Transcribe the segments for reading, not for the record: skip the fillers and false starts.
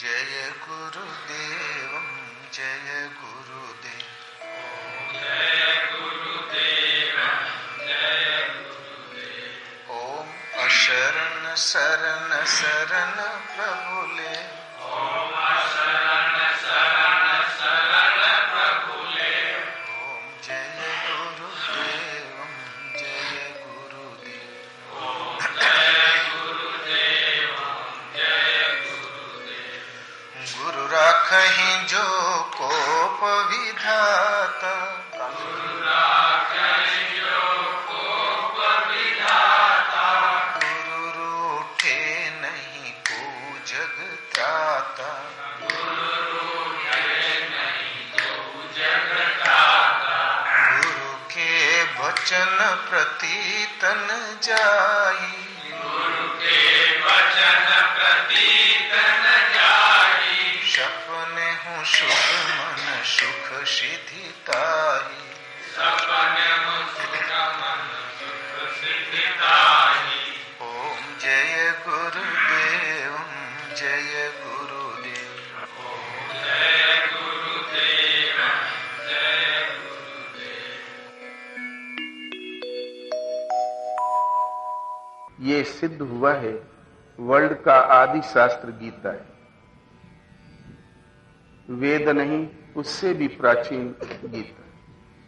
जय गुरुदेव जय गुरुदेव जय गुरुदेव जय गुरुदेव। ओम अशरण शरण शरण प्रभुले ओम शरण शरण शरण प्रभुले। ओम जय गुरुदेव जय गुरुदेव ओम जय गुरुदेव जय गुरुदेव। गुरु राखहि जो कोप विधाता गुरु राखहि जो कोप विधाता। गुरु रूठे नहीं को जग त्राता गुरु रूठे नहीं को जग त्राता। गुरु के वचन प्रति तन जाई गुरु के वचन प्रति तन जाई। सपने हूँ सुख मन सुख सिद्धि ताही सपने सुख मन सुख सिद्धि ताही। ओम जय गुरुदेव जय गुरुदेव ओम जय गुरुदेव जय गुरुदेव। ये सिद्ध हुआ है वर्ल्ड का आदि शास्त्र गीता है। वेद नहीं, उससे भी प्राचीन गीता।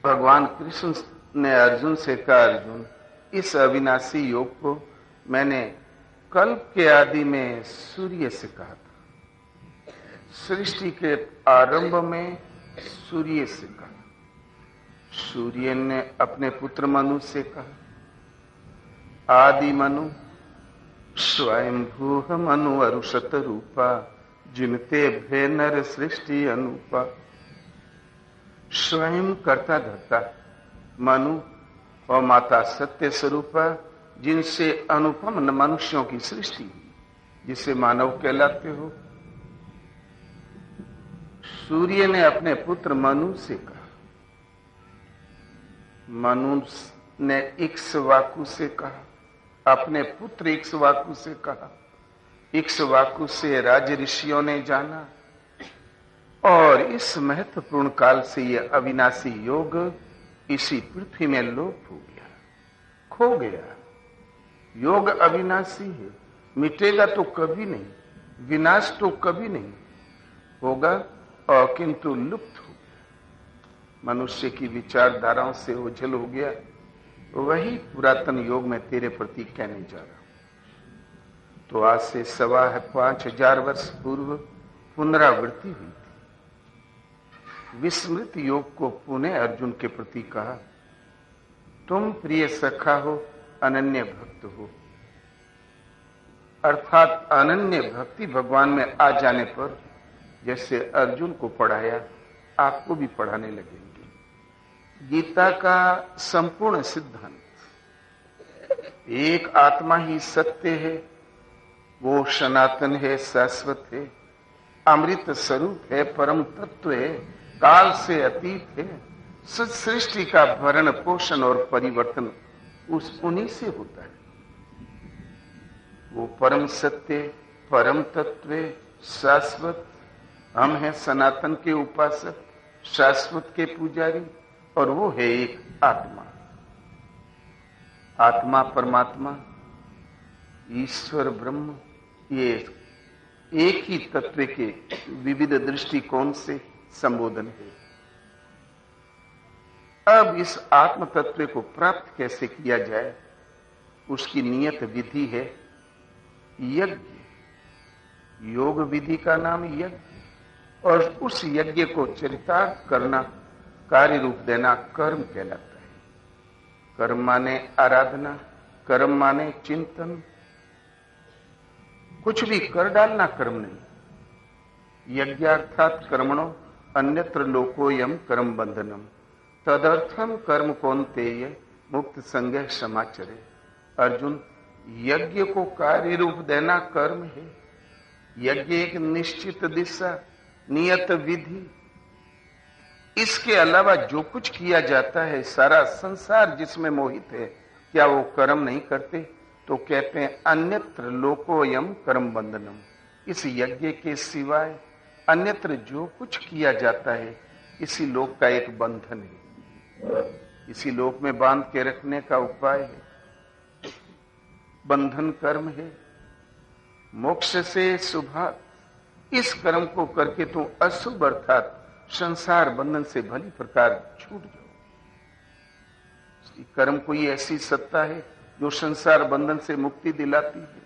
भगवान कृष्ण ने अर्जुन से कहा, अर्जुन इस अविनाशी योग को मैंने कल्प के आदि में सूर्य से कहा था। सृष्टि के आरंभ में सूर्य से कहा। सूर्य ने अपने पुत्र मनु से कहा, आदि मनु स्वयंभू मनु अरुषत रूपा जिनते भे नर सृष्टि अनुपा। स्वयं करता धरता मनु और माता सत्य स्वरूपा, जिनसे अनुपम मनुष्यों की सृष्टि हुई, जिसे मानव कहलाते हो। सूर्य ने अपने पुत्र मनु से कहा, मनु ने इक्ष्वाकु से कहा, अपने पुत्र इक्ष्वाकु से कहा। इक्ष्वाकु से राज ऋषियों ने जाना और इस महत्वपूर्ण काल से यह अविनाशी योग इसी पृथ्वी में लोप हो गया, खो गया। योग अविनाशी है, मिटेगा तो कभी नहीं, विनाश तो कभी नहीं होगा, और किंतु लुप्त हो गया। मनुष्य की विचारधाराओं से ओझल हो गया। वही पुरातन योग में तेरे प्रति कहने जा रहा हूं। तो आज से 5,500 वर्ष पूर्व पुनरावृत्ति हुई थी। विस्मृत योग को पुनः अर्जुन के प्रति कहा, तुम प्रिय सखा हो, अनन्य भक्त हो। अर्थात अनन्य भक्ति भगवान में आ जाने पर जैसे अर्जुन को पढ़ाया, आपको भी पढ़ाने लगेंगे। गीता का संपूर्ण सिद्धांत, एक आत्मा ही सत्य है, वो सनातन है, शाश्वत है, अमृत स्वरूप है, परम तत्व है, काल से अतीत है। सृष्टि का भरण पोषण और परिवर्तन उन्हीं से होता है। वो परम सत्य, परम तत्व, शाश्वत। हम हैं सनातन के उपासक, शाश्वत के पुजारी, और वो है एक आत्मा। आत्मा परमात्मा ईश्वर ब्रह्म, ये एक ही तत्व के विविध दृष्टिकोण से संबोधन है। अब इस आत्म तत्व को प्राप्त कैसे किया जाए, उसकी नियत विधि है यज्ञ। योग विधि का नाम यज्ञ, और उस यज्ञ को चरितार्थ करना, कार्य रूप देना कर्म कहलाता है। कर्म माने आराधना, कर्म माने चिंतन। कुछ भी कर डालना कर्म नहीं। यज्ञार्थात कर्मणो अन्यत्र लोकोयम कर्म बंधनम तदर्थम कर्म कौन्तेय मुक्त संज्ञ समाचरे। अर्जुन, यज्ञ को कार्य रूप देना कर्म है। यज्ञ एक निश्चित दिशा, नियत विधि। इसके अलावा जो कुछ किया जाता है, सारा संसार जिसमें मोहित है, क्या वो कर्म नहीं करते? तो कहते हैं अन्यत्र लोकोयम कर्म बंधनम। इस यज्ञ के सिवाय अन्यत्र जो कुछ किया जाता है इसी लोक का एक बंधन है, इसी लोक में बांध के रखने का उपाय है। बंधन कर्म है। मोक्ष से शुभात, इस कर्म को करके तू अशुभ अर्थात संसार बंधन से भली प्रकार छूट जाओ। कर्म कोई ऐसी सत्ता है जो संसार बंधन से मुक्ति दिलाती है।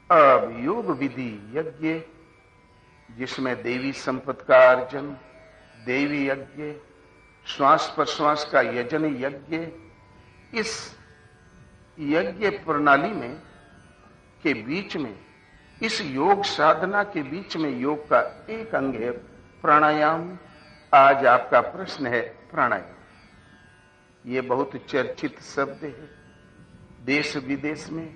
अब योग विधि यज्ञ, जिसमें देवी संपत्ति का अर्जन, देवी यज्ञ, श्वास प्रश्वास का यजन यज्ञ, इस यज्ञ प्रणाली में के बीच में, इस योग साधना के बीच में योग का एक अंग है प्राणायाम। आज आपका प्रश्न है प्राणायाम। ये बहुत चर्चित शब्द है। देश विदेश में,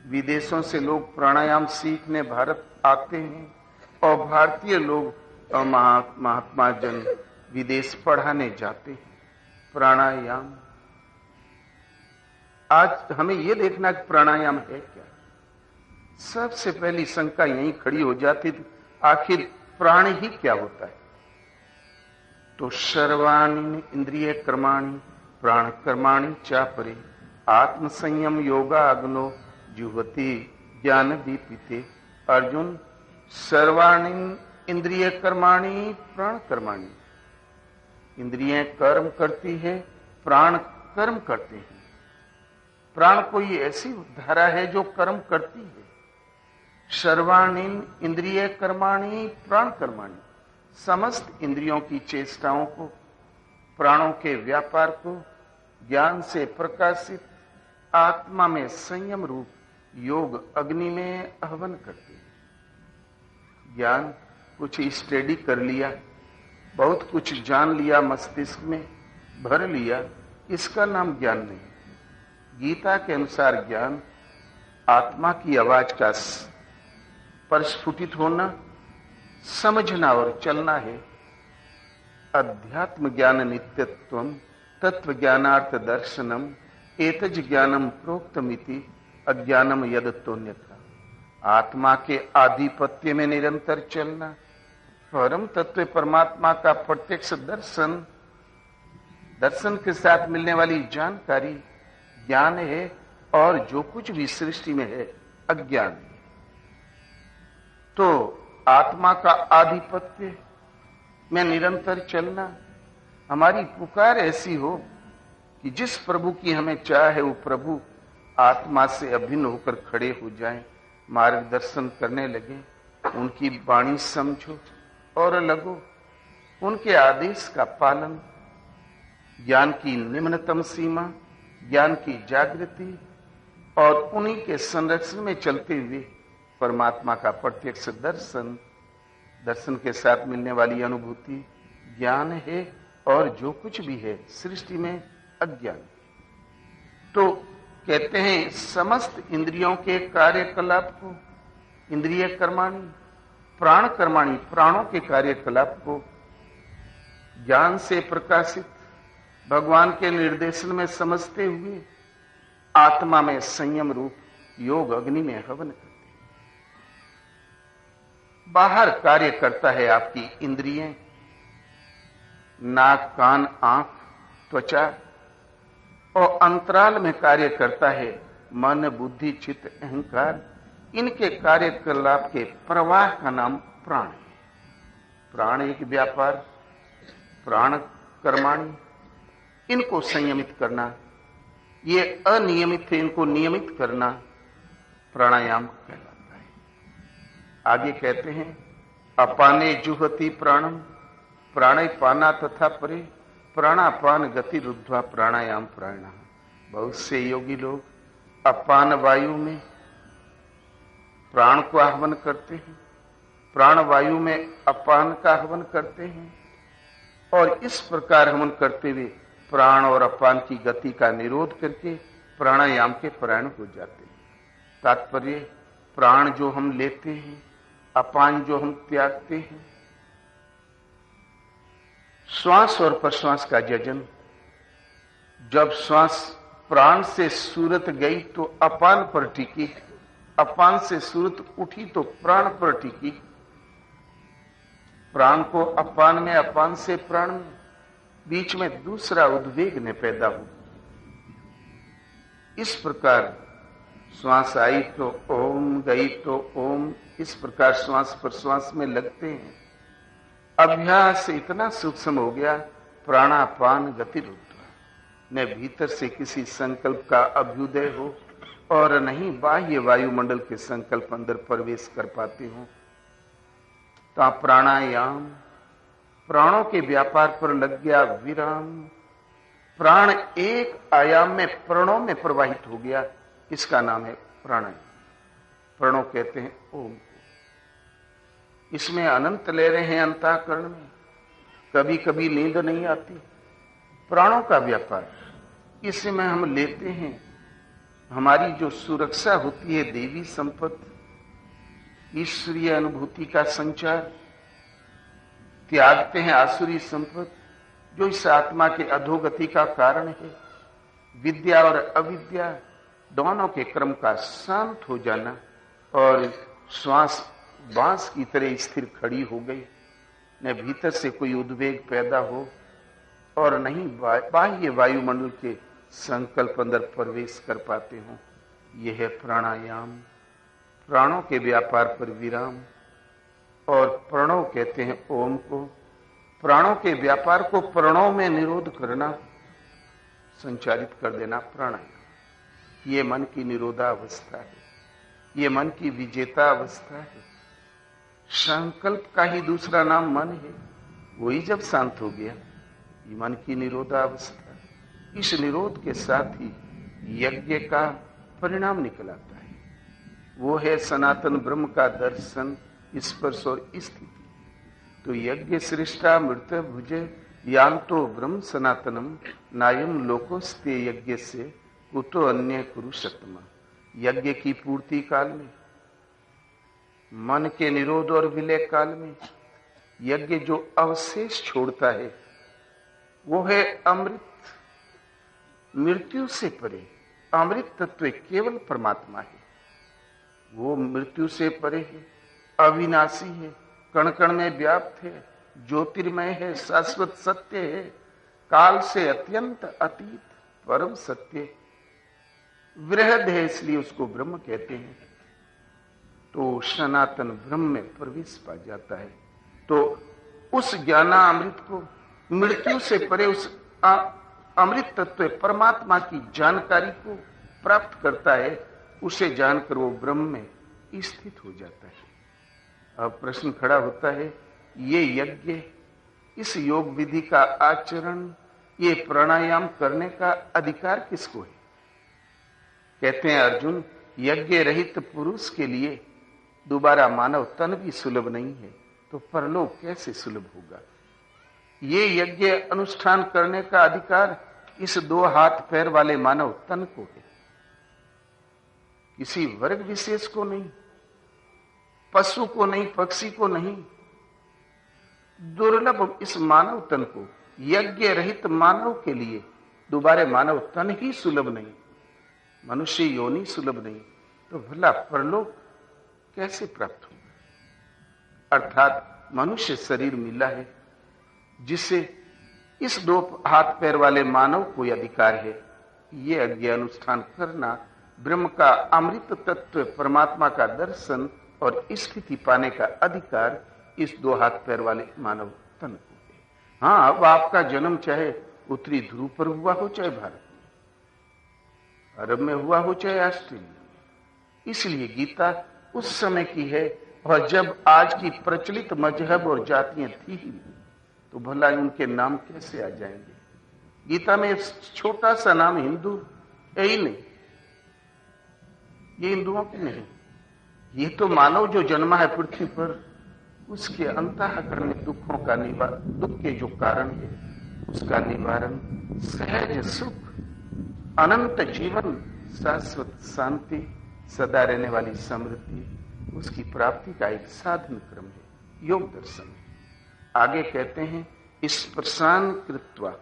विदेशों से लोग प्राणायाम सीखने भारत आते हैं और भारतीय लोग और महात्मा जन विदेश पढ़ाने जाते हैं प्राणायाम। आज हमें यह देखना कि प्राणायाम है क्या। सबसे पहली शंका यहीं खड़ी हो जाती थी, आखिर प्राण ही क्या होता है। तो सर्वाणि इंद्रिय कर्माणि प्राण कर्माणि चापरे आत्म संयम योगा अग्नो जुहति ज्ञान दीपिते। अर्जुन, सर्वाणि इंद्रिय कर्माणि प्राण कर्माणि, इंद्रियां कर्म करती है, प्राण कर्म करते हैं। प्राण कोई ऐसी धारा है जो कर्म करती है। सर्वाणि इंद्रिय कर्माणि प्राण कर्माणि, समस्त इंद्रियों की चेष्टाओं को, प्राणों के व्यापार को ज्ञान से प्रकाशित आत्मा में संयम रूप योग अग्नि में आह्वान करते हैं। ज्ञान कुछ स्टडी कर लिया, बहुत कुछ जान लिया, मस्तिष्क में भर लिया, इसका नाम ज्ञान नहीं। गीता के अनुसार ज्ञान आत्मा की आवाज का प्रस्फुटित होना, समझना और चलना है। अध्यात्म ज्ञान नित्यत्वम तत्व ज्ञानार्थ दर्शनम एतज ज्ञानम प्रोक्तमिति अज्ञानम यदतोन्यथा। आत्मा के आधिपत्य में निरंतर चलना, परम तत्व परमात्मा का प्रत्यक्ष दर्शन, दर्शन के साथ मिलने वाली जानकारी ज्ञान है, और जो कुछ भी सृष्टि में है अज्ञान। तो आत्मा का आधिपत्य में निरंतर चलना, हमारी पुकार ऐसी हो कि जिस प्रभु की हमें चाह है वो प्रभु आत्मा से अभिन्न होकर खड़े हो जाएं, मार्गदर्शन करने लगे। उनकी वाणी समझो और लगो, उनके आदेश का पालन, ज्ञान की निम्नतम सीमा, ज्ञान की जागृति, और उन्हीं के संरक्षण में चलते हुए परमात्मा का प्रत्यक्ष दर्शन, दर्शन के साथ मिलने वाली अनुभूति ज्ञान है, और जो कुछ भी है सृष्टि में अज्ञान। तो कहते हैं समस्त इंद्रियों के कार्यकलाप को, इंद्रिय कर्माणि प्राण कर्माणि, प्राणों के कार्यकलाप को ज्ञान से प्रकाशित भगवान के निर्देशन में समझते हुए आत्मा में संयम रूप योग अग्नि में हवन करते हैं। बाहर कार्य करता है आपकी इंद्रियें, नाक कान आंख त्वचा, और अंतराल में कार्य करता है मन बुद्धि चित्त अहंकार। इनके कार्यकलाप के प्रवाह का नाम प्राण है। प्राण एक व्यापार, प्राण कर्माणि, इनको संयमित करना, ये अनियमित है, इनको नियमित करना प्राणायाम कहलाता है। आगे कहते हैं अपाने जुहति प्राणम प्राणे पाना तथा परे प्राणापान गति रुद्ध्वा प्राणायाम प्राणा। बहुत से योगी लोग अपान वायु में प्राण को आह्वान करते हैं, प्राण वायु में अपान का आह्वान करते हैं, और इस प्रकार हवन करते हुए प्राण और अपान की गति का निरोध करके प्राणायाम के परायण हो जाते हैं। तात्पर्य, प्राण जो हम लेते हैं, अपान जो हम त्यागते हैं, श्वास और प्रश्वास का यजन। जब श्वास प्राण से सूरत गई तो अपान पर टिकी, अपान से सुरत उठी तो प्राण पर टिकी, प्राण को अपान में, अपान से प्राण में, बीच में दूसरा उद्वेग ने पैदा हुआ। इस प्रकार श्वास आई तो ओम, गई तो ओम, इस प्रकार श्वास प्रश्वास में लगते हैं। अभ्यास इतना सूक्ष्म हो गया, प्राणापान गति रुद्र, न भीतर से किसी संकल्प का अभ्युदय हो और नहीं बाह्य वायुमंडल के संकल्प अंदर प्रवेश कर पाते हो। तो प्राणायाम, प्राणों के व्यापार पर लग गया विराम, प्राण एक आयाम में प्रणों में प्रवाहित हो गया, इसका नाम है प्राणायाम। प्रणों कहते हैं ओम को। इसमें अनंत लहरें हैं अंतःकरण में, कभी कभी नींद नहीं आती। प्राणों का व्यापार, इसमें हम लेते हैं हमारी जो सुरक्षा होती है, देवी संपत्ति, ईश्वरीय अनुभूति का संचार, त्यागते हैं आसुरी संपत्ति जो इस आत्मा के अधोगति का कारण है। विद्या और अविद्या दोनों के क्रम का शांत हो जाना और श्वास बांस की तरह स्थिर खड़ी हो गई, न भीतर से कोई उद्वेग पैदा हो और नहीं बाह्य वायुमंडल के संकल्प अंदर प्रवेश कर पाते हो। यह है प्राणायाम, प्राणों के व्यापार पर विराम। और प्रणव कहते हैं ओम को, प्राणों के व्यापार को प्रणव में निरोध करना, संचारित कर देना प्राणायाम। ये मन की निरोधावस्था है, ये मन की विजेता अवस्था है। संकल्प का ही दूसरा नाम मन है, वही जब शांत हो गया, ये मन की निरोधावस्था। इस निरोध के साथ ही यज्ञ का परिणाम निकल आता है, वो है सनातन ब्रह्म का दर्शन, स्पर्श और स्थिति। तो यज्ञ सृष्टा मृत भुजे यांतो ब्रह्म सनातनम नायम लोकोस्ते यज्ञ से कुतो अन्य कुरुषत्मा। यज्ञ की पूर्ति काल में, मन के निरोध और विलय काल में यज्ञ जो अवशेष छोड़ता है वो है अमृत। मृत्यु से परे अमृत तत्व केवल परमात्मा है, वो मृत्यु से परे है, अविनाशी है, कण कण में व्याप्त है, ज्योतिर्मय है, शाश्वत सत्य है, काल से अत्यंत अतीत परम सत्य, वृहद है, इसलिए उसको ब्रह्म कहते हैं। तो सनातन ब्रह्म में प्रवेश पा जाता है। तो उस ज्ञानामृत को, मृत्यु से परे उस अमृत तत्व परमात्मा की जानकारी को प्राप्त करता है, उसे जानकर वो ब्रह्म में स्थित हो जाता है। अब प्रश्न खड़ा होता है, ये यज्ञ, इस योग विधि का आचरण, ये प्राणायाम करने का अधिकार किसको है? कहते हैं अर्जुन, यज्ञ रहित पुरुष के लिए दोबारा मानव तन भी सुलभ नहीं है, तो परलोक कैसे सुलभ होगा? ये यज्ञ अनुष्ठान करने का अधिकार इस 2 हाथ पैर वाले मानव तन को है, किसी वर्ग विशेष को नहीं, पशु को नहीं, पक्षी को नहीं, दुर्लभ इस मानव तन को, यज्ञ रहित मानव के लिए दोबारा मानव तन ही सुलभ नहीं, मनुष्य योनि सुलभ नहीं, तो भला परलोक कैसे प्राप्त होगा? अर्थात मनुष्य शरीर मिला है जिससे इस 2 हाथ पैर वाले मानव को अधिकार है ये यज्ञ अनुष्ठान करना, ब्रह्म का अमृत तत्व परमात्मा का दर्शन और स्थिति पाने का अधिकार इस 2 हाथ पैर वाले मानव तन को है। हाँ, अब आपका जन्म चाहे उत्तरी ध्रुव पर हुआ हो, चाहे भारत में, अरब में हुआ हो, चाहे ऑस्ट्रेलिया में, इसलिए गीता उस समय की है। और जब आज की प्रचलित मजहब और जातियां थी ही, तो भला उनके नाम कैसे आ जाएंगे? गीता में छोटा सा नाम हिंदू है ही नहीं, ये हिंदुओं की नहीं, ये तो मानव जो जन्मा है पृथ्वी पर, उसके अंतःकरण में दुखों का निवारण, दुख के जो कारण है उसका निवारण, सहज सुख, अनंत जीवन, शाश्वत शांति, सदा रहने वाली समृद्धि, उसकी प्राप्ति का एक साधन क्रम है, योग दर्शन है। आगे कहते हैं, स्पर्शान कृत्वा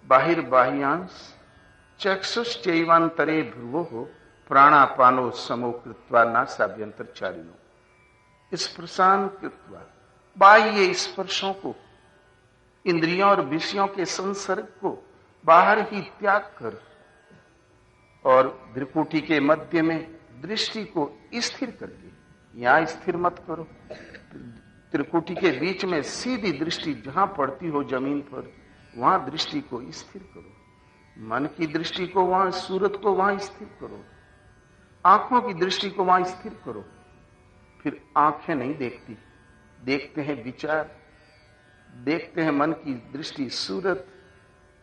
बाहिर्बाह्यांश चक्षुश्चैवांतरे भ्रुवोः प्राणापानो समो कृत्वा नासाभ्यंतरचारिणो स्पर्शान कृत्वा, बाह्य स्पर्शों को, इंद्रियों और विषयों के संसर्ग को बाहर ही त्याग कर और त्रिकुटी के मध्य में दृष्टि को स्थिर करके, यहां स्थिर मत करो, त्रिकुटी के बीच में सीधी दृष्टि जहां पड़ती हो जमीन पर, वहां दृष्टि को स्थिर करो। मन की दृष्टि को वहां, सूरत को वहां स्थिर करो, आंखों की दृष्टि को वहां स्थिर करो। फिर आंखें नहीं देखती, देखते हैं विचार, देखते हैं मन की दृष्टि सूरत,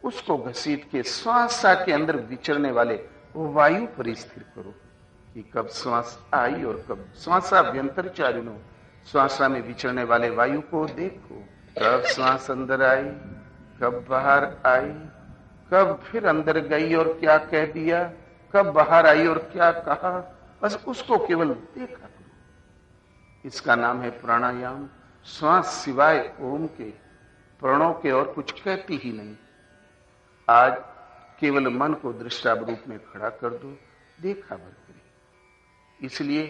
उसको घसीट के श्वासा के अंदर विचरने वाले वो वायु पर स्थिर करो कि कब श्वास आई और कब श्वासाभ्यंतरचारिणो, श्वासा में विचरने वाले वायु को देखो, कब श्वास अंदर आई, कब बाहर आई, कब फिर अंदर गई और क्या कह दिया, कब बाहर आई और क्या कहा, बस उसको केवल देखा करो। इसका नाम है प्राणायाम। श्वास सिवाय ओम के, प्रणव के और कुछ कहती ही नहीं। आज केवल मन को दृष्टाव रूप में खड़ा कर दो, देखा भर करे। इसलिए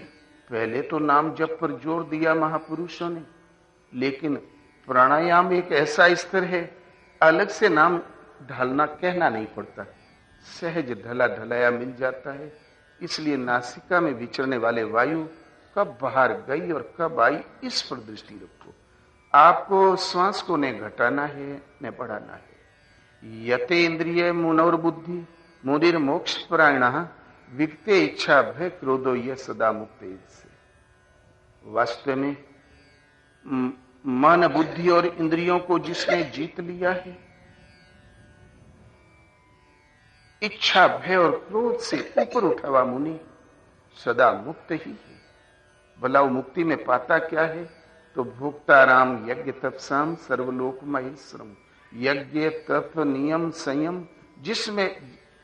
पहले तो नाम जप पर जोर दिया महापुरुषों ने, लेकिन प्राणायाम एक ऐसा स्तर है, अलग से नाम ढालना कहना नहीं पड़ता, सहज ढला ढलाया मिल जाता है। इसलिए नासिका में विचरने वाले वायु कब बाहर गई और कब आई, इस पर दृष्टि रखो। आपको श्वास को न घटाना है न बढ़ाना है। यते इंद्रिय मनोर्बुद्धि मुनिर मोक्ष परायण विगते इच्छा भय क्रोधो यह सदा मुक्त से। वास्तव में मन बुद्धि और इंद्रियों को जिसने जीत लिया है, इच्छा भय और क्रोध से ऊपर उठा हुआ मुनि सदा मुक्त ही है। भला मुक्ति में पाता क्या है? तो भोक्ता राम यज्ञ तपसाम सर्वलोकमय श्रम, यज्ञ तप नियम संयम, जिसमें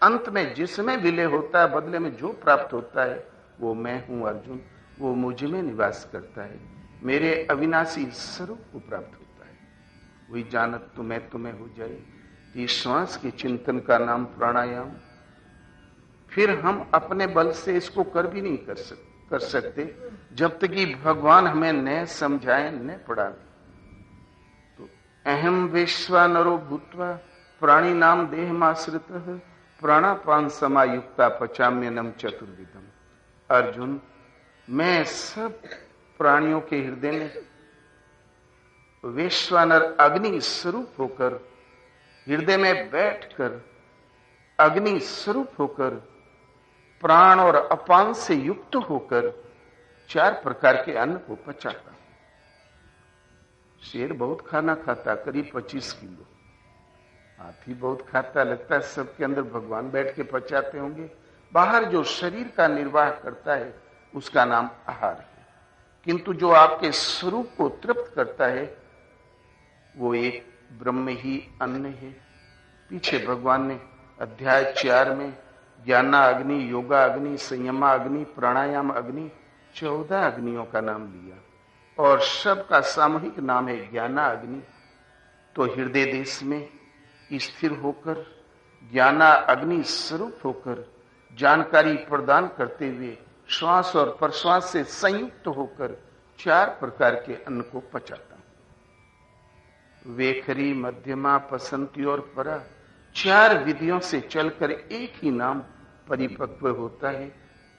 अंत में जिसमें विलय होता है, बदले में जो प्राप्त होता है वो मैं हूं अर्जुन, वो मुझ में निवास करता है, मेरे अविनाशी स्वरूप को प्राप्त होता है। वही जानत तुम्हें हो जाए। इस श्वास के चिंतन का नाम प्राणायाम। फिर हम अपने बल से इसको कर भी नहीं कर सकते जब तक कि भगवान हमें न समझाए न पढ़ाए। तो अहम वैश्वानरो भूत्वा प्राणी नाम देहमाश्रित प्राणापान समायुक्ता पचाम्यनम चतुर्विधम। अर्जुन, मैं सब प्राणियों के हृदय में वैश्वानर अग्नि स्वरूप होकर, हृदय में बैठकर अग्नि स्वरूप होकर, प्राण और अपान से युक्त होकर 4 प्रकार के अन्न को पचाता। शेर बहुत खाना खाता, करीब 25 किलो। हाथी बहुत खाता, लगता है सबके अंदर भगवान बैठ के पचाते होंगे। बाहर जो शरीर का निर्वाह करता है उसका नाम आहार है, किंतु जो आपके स्वरूप को तृप्त करता है वो एक ब्रह्म ही अन्न है। पीछे भगवान ने अध्याय 4 में ज्ञाना अग्नि, योगा अग्नि, संयमा अग्नि, प्राणायाम अग्नि, 14 अग्नियों का नाम लिया और सबका सामूहिक नाम है ज्ञाना अग्नि। तो हृदय देश में स्थिर होकर, ज्ञाना अग्नि स्वरूप होकर, जानकारी प्रदान करते हुए श्वास और प्रश्वास से संयुक्त होकर 4 प्रकार के अन्न को पचाता हूं। वेखरी, मध्यमा, पसंती और परा, 4 विधियों से चलकर एक ही नाम परिपक्व होता है।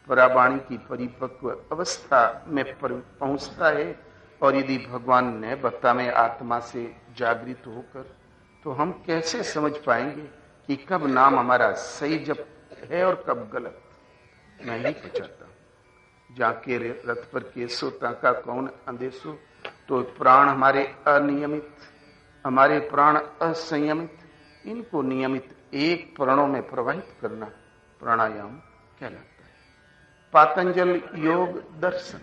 परावाणी की परिपक्व अवस्था में पहुंचता है और यदि भगवान ने बता में आत्मा से जागृत होकर, तो हम कैसे समझ पाएंगे कि कब नाम हमारा सही जप है और कब गलत? नहीं पचाता। जाके रथ पर केसो ताका कौन अंदेशो। तो प्राण हमारे अनियमित, हमारे प्राण असंयमित, इनको नियमित एक प्राणों में प्रवाहित करना प्राणायाम कहलाता है। पातंजल योग दर्शन,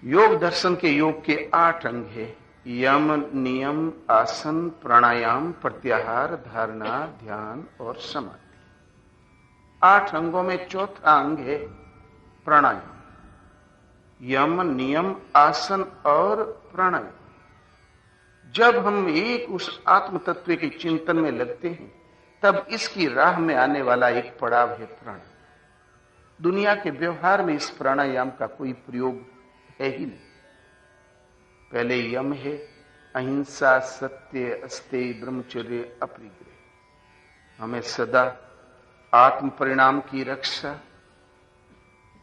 योग दर्शन के योग के 8 अंग है। यम, नियम, आसन, प्राणायाम, प्रत्याहार, धारणा, ध्यान और समाधि। 8 अंगों में 4था अंग है प्राणायाम। यम, नियम, आसन और प्राणायाम। जब हम एक उस आत्म तत्व के चिंतन में लगते हैं, तब इसकी राह में आने वाला एक पड़ाव है प्राणायाम। दुनिया के व्यवहार में इस प्राणायाम का कोई प्रयोग है ही नहीं। पहले यम है अहिंसा, सत्य, अस्तेय, ब्रह्मचर्य, अपरिग्रह। हमें सदा आत्म परिणाम की रक्षा।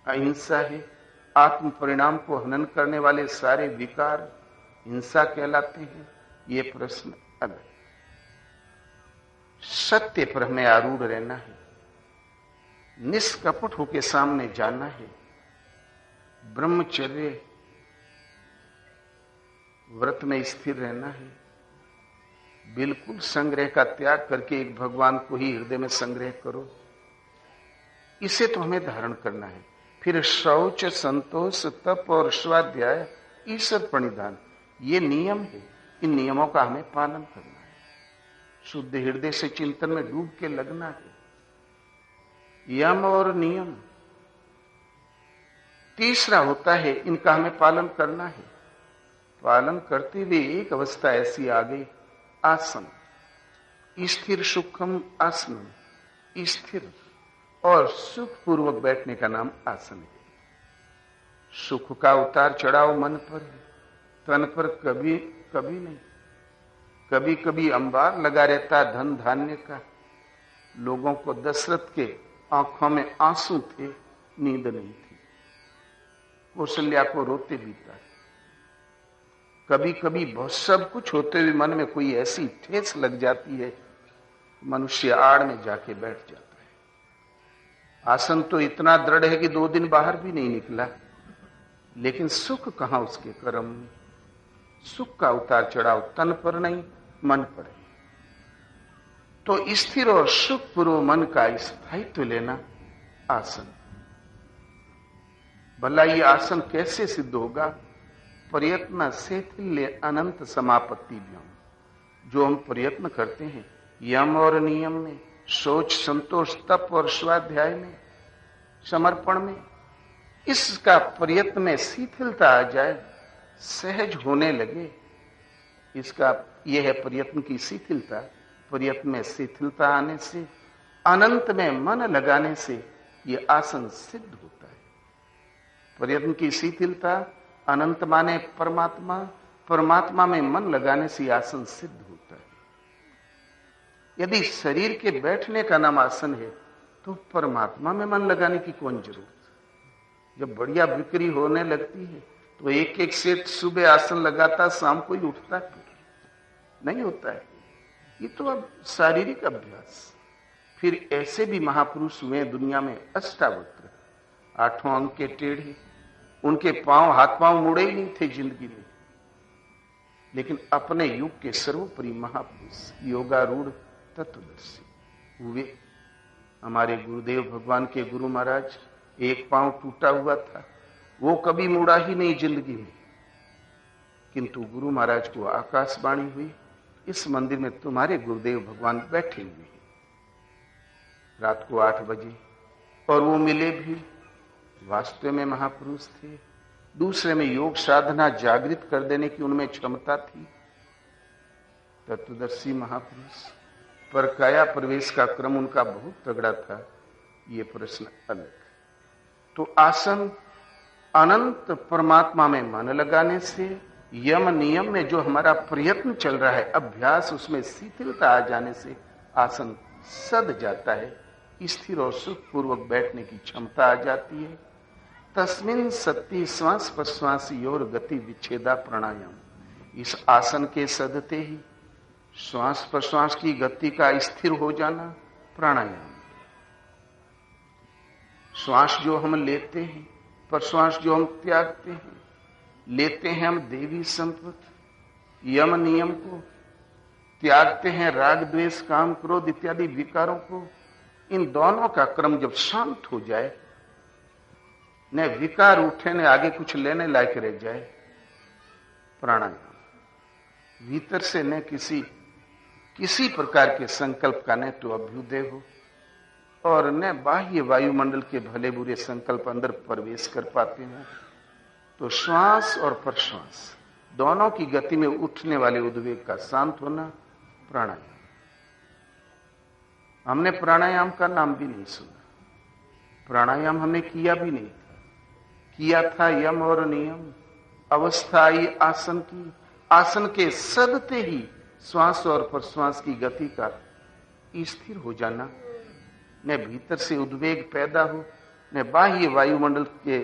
अहिंसा है, आत्म परिणाम को हनन करने वाले सारे विकार हिंसा कहलाते हैं। ये प्रश्न अलग। सत्य पर हमें आरूढ़ रहना है, निष्कपट होकर सामने जाना है। ब्रह्मचर्य, व्रत में स्थिर रहना है। बिल्कुल संग्रह का त्याग करके एक भगवान को ही हृदय में संग्रह करो। इसे तो हमें धारण करना है। फिर शौच, संतोष, तप और स्वाध्याय, ईश्वर प्रणिधान, ये नियम है। इन नियमों का हमें पालन करना है। शुद्ध हृदय से चिंतन में डूब के लगना है। यम और नियम तीसरा होता है, इनका हमें पालन करना है। पालन करते हुए एक अवस्था ऐसी आ गई, आसन, स्थिर सुखम आसनम। स्थिर और सुखपूर्वक बैठने का नाम आसन है। सुख का उतार चढ़ाव मन पर है, तन पर कभी कभी नहीं। कभी कभी अंबार लगा रहता धन धान्य का। लोगों को दशरथ के आंखों में आंसू थे, नींद नहीं थी। कौशल्या को रोते बीता। कभी कभी बहुत सब कुछ होते हुए मन में कोई ऐसी ठेस लग जाती है, मनुष्य आड़ में जाके बैठ जाता है। आसन तो इतना दृढ़ है कि 2 दिन बाहर भी नहीं निकला, लेकिन सुख कहां उसके कर्म में। सुख का उतार चढ़ाव तन पर नहीं, मन पर है। तो स्थिर और सुखपूर्व मन का स्थायित्व लेना आसन। भला ये आसन कैसे सिद्ध होगा? प्रयत्न से अनंत समापत्ति व्योम। जो हम प्रयत्न करते हैं यम और नियम में, सोच, संतोष, तप और स्वाध्याय में, समर्पण में, इसका प्रयत्न में शिथिलता आ जाए, सहज होने लगे, इसका यह है प्रयत्न की शिथिलता। प्रयत्न में शिथिलता आने से, अनंत में मन लगाने से यह आसन सिद्ध होता है। प्रयत्न की शिथिलता, अनंत माने परमात्मा, परमात्मा में मन लगाने से आसन सिद्ध होता है। यदि शरीर के बैठने का नाम आसन है, तो परमात्मा में मन लगाने की कौन जरूरत? जब बढ़िया बिक्री होने लगती है तो एक एक सेठ सुबह आसन लगाता, शाम को ही उठता है, नहीं होता है। ये तो अब शारीरिक अभ्यास। फिर ऐसे भी महापुरुष हुए दुनिया में, अष्टावक्र, 8 अंक के टेढ़े, उनके पांव, हाथ पांव मुड़े ही नहीं थे जिंदगी में, लेकिन अपने युग के सर्वोपरि महापुरुष, योगारूढ़ तत्वदर्शी हुए। हमारे गुरुदेव भगवान के गुरु महाराज, एक पांव टूटा हुआ था, वो कभी मुड़ा ही नहीं जिंदगी में, किंतु गुरु महाराज को आकाशवाणी हुई, इस मंदिर में तुम्हारे गुरुदेव भगवान बैठे हुए हैं। रात को 8 बजे, और वो मिले भी। वास्तव में महापुरुष थे। दूसरे में योग साधना जागृत कर देने की उनमें क्षमता थी। तत्वदर्शी महापुरुष, पर काया प्रवेश का क्रम उनका बहुत तगड़ा था, ये प्रश्न अलग। तो आसन, अनंत परमात्मा में मन लगाने से, यम नियम में जो हमारा प्रयत्न चल रहा है, अभ्यास, उसमें शिथिलता आ जाने से आसन सद जाता है। स्थिर और सुखपूर्वक बैठने की क्षमता आ जाती है। तस्मिन सत्ति श्वास प्रश्वास योर गति विच्छेदा प्राणायाम। इस आसन के सदते ही श्वास प्रश्वास की गति का स्थिर हो जाना प्राणायाम। श्वास जो हम लेते हैं, प्रश्वास जो हम त्यागते हैं, लेते हैं हम देवी संपत्ति, यम नियम को, त्यागते हैं राग द्वेष काम क्रोध इत्यादि विकारों को। इन दोनों का क्रम जब शांत हो जाए, न विकार उठे न आगे कुछ लेने लायक रह जाए, प्राणायाम भीतर से न किसी प्रकार के संकल्प का न तो अभ्युदय हो, और न बाह्य वायुमंडल के भले बुरे संकल्प अंदर प्रवेश कर पाते हो, तो श्वास और प्रश्वास दोनों की गति में उठने वाले उद्वेग का शांत होना प्राणायाम। हमने प्राणायाम का नाम भी नहीं सुना। प्राणायाम हमने किया भी नहीं था। किया था यम और नियम, अवस्था आई आसन की। आसन के सदते ही श्वास और प्रश्वास की गति का स्थिर हो जाना, न भीतर से उद्वेग पैदा हो, न बाह्य वायुमंडल के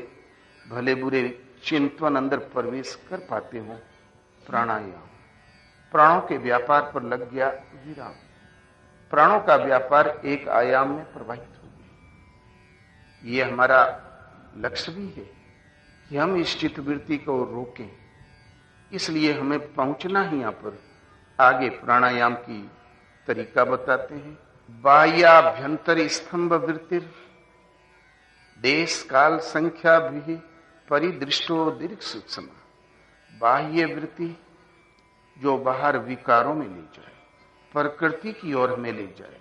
भले बुरे चिंतन अंदर प्रवेश कर पाते हो। प्राणायाम प्राणों के व्यापार पर लग गया विराम। प्राणों का व्यापार एक आयाम में प्रवाहित हो गया। ये हमारा लक्ष्य भी है कि हम इस चित्तवृत्ति को रोकें। इसलिए हमें पहुंचना ही यहां पर आगे प्राणायाम की तरीका बताते हैं। बाह्याभ्यंतर स्तंभ वृत्तिर देश काल संख्या भी परिदृष्टो दीर्घ सूक्ष्म। बाह्य वृत्ति जो बाहर विकारों में ले जाए, प्रकृति की ओर हमें ले जाए,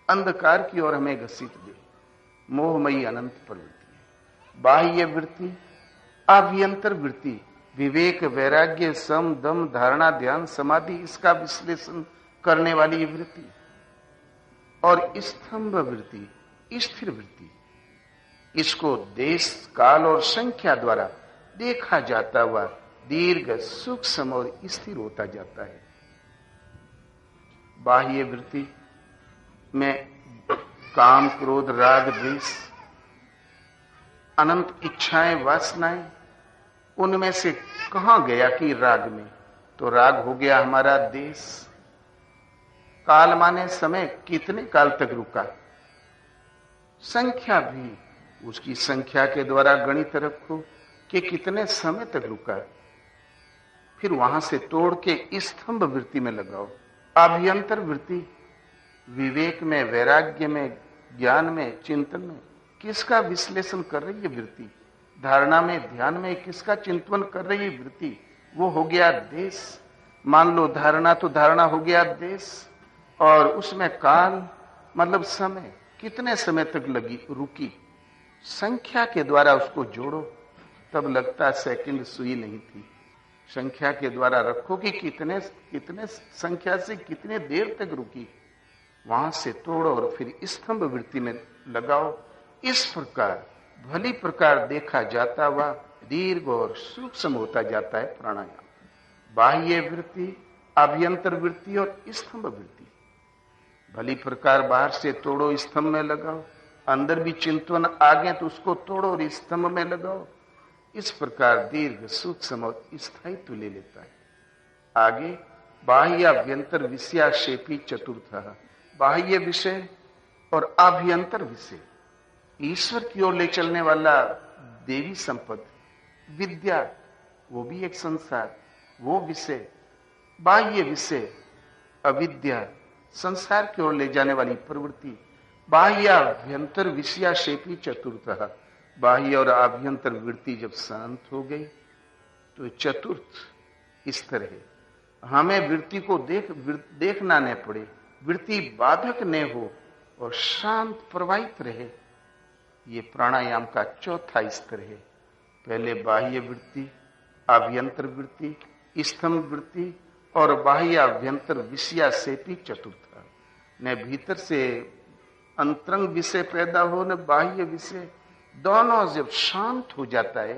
अंधकार की ओर हमें घसीट दे, मोहमयी अनंत प्रवृत्ति है। बाह्य वृत्ति अभ्यंतर वृत्ति विवेक वैराग्य सम दम धारणा ध्यान समाधि इसका विश्लेषण करने वाली वृत्ति। और स्तंभ वृत्ति स्थिर वृत्ति, इसको देश काल और संख्या द्वारा देखा जाता हुआ दीर्घ सूक्ष्म और स्थिर होता जाता है। बाह्य वृत्ति में काम क्रोध राग द्वेष अनंत इच्छाएं वासनाएं, उनमें से कहां गया कि राग में, तो राग हो गया हमारा देश। काल माने समय, कितने काल तक रुका। संख्या भी उसकी संख्या के द्वारा गणित रखो कि कितने समय तक रुका। फिर वहां से तोड़ के स्तंभ वृत्ति में लगाओ। अभ्यंतर वृत्ति विवेक में वैराग्य में ज्ञान में चिंतन में किसका विश्लेषण कर रही है वृत्ति। धारणा में ध्यान में किसका चिंतन कर रही है वृत्ति, वो हो गया देश। मान लो धारणा, तो धारणा हो गया देश। और उसमें काल मतलब समय, कितने समय तक लगी रुकी। संख्या के द्वारा उसको जोड़ो, तब लगता सेकंड सुई नहीं थी। संख्या के द्वारा रखो कि कितने संख्या से कितने देर तक रुकी, वहां से तोड़ो और फिर स्तंभ वृत्ति में लगाओ। इस प्रकार भली प्रकार देखा जाता हुआ दीर्घ और सूक्ष्म होता जाता है प्राणायाम। बाह्य वृत्ति अभ्यंतर वृत्ति और स्तंभ वृत्ति भली प्रकार बाहर से तोड़ो, स्तंभ में लगाओ। अंदर भी चिंतन आ गए तो उसको तोड़ो और स्तंभ में लगाओ। इस प्रकार दीर्घ सूक्ष्म और स्थायित्व ले लेता है। आगे बाह्य अभ्यंतर विषयाक्षेपी चतुर्थ। बाह्य विषय और अभ्यंतर विषय ईश्वर की ओर ले चलने वाला देवी संपत्ति विद्या, वो भी एक संसार, वो विषय। बाह्य विषय अविद्या, संसार की ओर ले जाने वाली प्रवृत्ति। बाह्य अभ्यंतर विषयाक्षेपी चतुर्थः। बाह्य और आभ्यंतर वृत्ति जब शांत हो गई तो चतुर्थ इस तरह हमें वृत्ति को देखना न पड़े, वृत्ति बाधक न हो और शांत प्रवाहित रहे। ये प्राणायाम का चौथा स्तर है। पहले बाह्य वृत्ति, आभ्यंतर वृत्ति, स्तंभ वृत्ति और बाह्य आभ्यंतर विषयाक्षेपी चतुर्थ। न भीतर से अंतरंग विषय पैदा हो न बाह्य विषय, दोनों जब शांत हो जाता है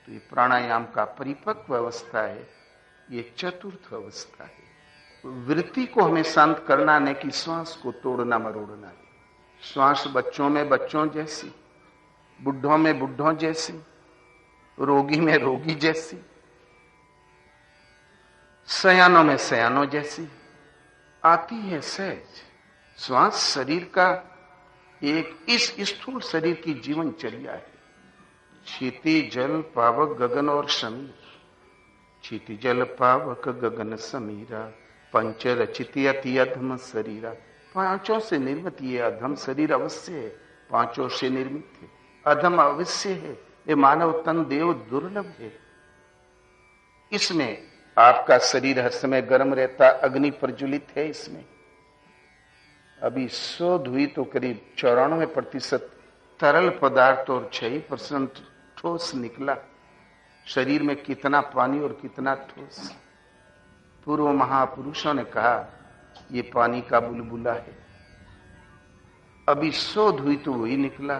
तो ये प्राणायाम का परिपक्व अवस्था है। ये चतुर्थ अवस्था है। वृत्ति को हमें शांत करना नहीं कि श्वास को तोड़ना मरोड़ना है। श्वास बच्चों में बच्चों जैसी, बुढ़ों में बुढ़ों जैसी, रोगी में रोगी जैसी, सयानों में सयानों जैसी आती है सहज। श्वास शरीर का एक इस स्थूल शरीर की जीवनचर्या है। क्षिति जल पावक गगन और समीर। क्षिति जल पावक गगन समीरा पंच रचित अति अधम शरीरा। पांचों से निर्मित ये अधम शरीर अवश्य है, पांचों से निर्मित है। अधम अवश्य है, ये मानव तन देव दुर्लभ है। इसमें आपका शरीर हर समय गर्म रहता, अग्नि प्रज्वलित है इसमें। अभी शोध हुई तो करीब 94% तरल पदार्थ और 6% ठोस निकला। शरीर में कितना पानी और कितना ठोस। पूर्व महापुरुषों ने कहा ये पानी का बुलबुला है। अभी शोध हुई तो वही निकला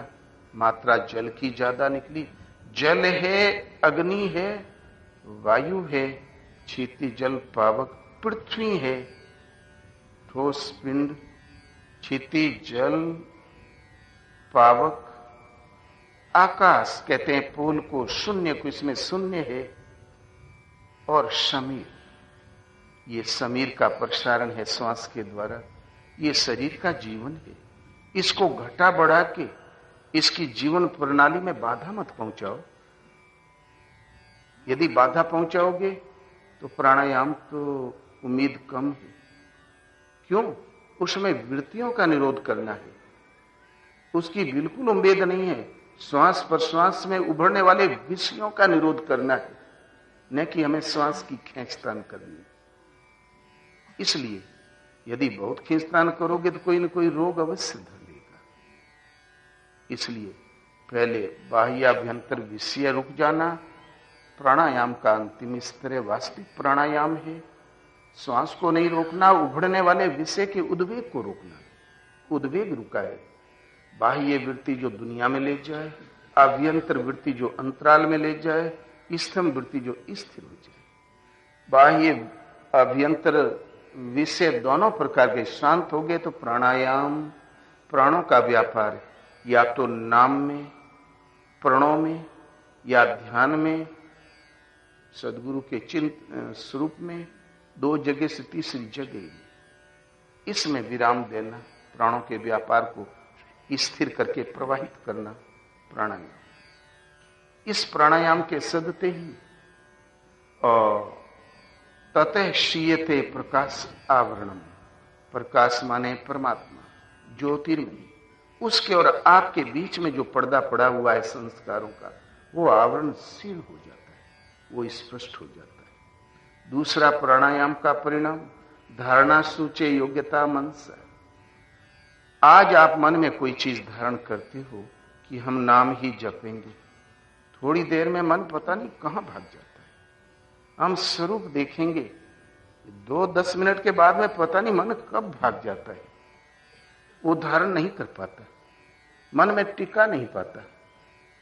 मात्रा जल की ज्यादा निकली। जल है, अग्नि है, वायु है, क्षिति जल पावक, पृथ्वी है, ठोस पिंड, क्षिति जल पावक, आकाश कहते हैं पोल को, शून्य को, इसमें शून्य है, और समीर, ये समीर का प्रसारण है श्वास के द्वारा। ये शरीर का जीवन है, इसको घटा बढ़ा के इसकी जीवन प्रणाली में बाधा मत पहुंचाओ। यदि बाधा पहुंचाओगे तो प्राणायाम तो उम्मीद कम है। क्यों? उसमें वृत्तियों का निरोध करना है, उसकी बिल्कुल उम्मीद नहीं है। श्वास प्रश्वास में उभरने वाले विषयों का निरोध करना है, न कि हमें श्वास की खींचतान करनी। इसलिए यदि बहुत खींचतान करोगे तो कोई न कोई रोग अवश्य धर लेगा। इसलिए पहले बाह्याभ्यंतर विषय रुक जाना। प्राणायाम का अंतिम स्तर है, वास्तविक प्राणायाम है। श्वास को नहीं रोकना, उभरने वाले विषय के उद्वेग को रोकना। उद्वेग रुका है, बाह्य वृत्ति जो दुनिया में ले जाए, आभ्यंतर वृत्ति जो अंतराल में ले जाए, स्तंभ वृत्ति जो स्थिर हो जाए। बाह्य आभ्यंतर विषय दोनों प्रकार के शांत हो गए तो प्राणायाम, प्राणों का व्यापार या तो नाम में, प्रणों में, या ध्यान में, सदगुरु के चिंतन स्वरूप में, दो जगह से तीसरी जगह इसमें विराम देना, प्राणों के व्यापार को स्थिर करके प्रवाहित करना प्राणायाम। इस प्राणायाम के सदते ही और ततः शीयते प्रकाश आवरणम, प्रकाश माने परमात्मा, ज्योतिर्मय, उसके और आपके बीच में जो पर्दा पड़ा हुआ है संस्कारों का, वो आवरण सील हो जाता है, वो स्पष्ट हो जाता है। दूसरा प्राणायाम का परिणाम धारणा सूचे योग्यता मनसा। आज आप मन में कोई चीज धारण करते हो कि हम नाम ही जपेंगे, थोड़ी देर में मन पता नहीं कहां भाग जाता है। हम स्वरूप देखेंगे, 2-10 मिनट के बाद में पता नहीं मन कब भाग जाता है। वो धारण नहीं कर पाता, मन में टिका नहीं पाता।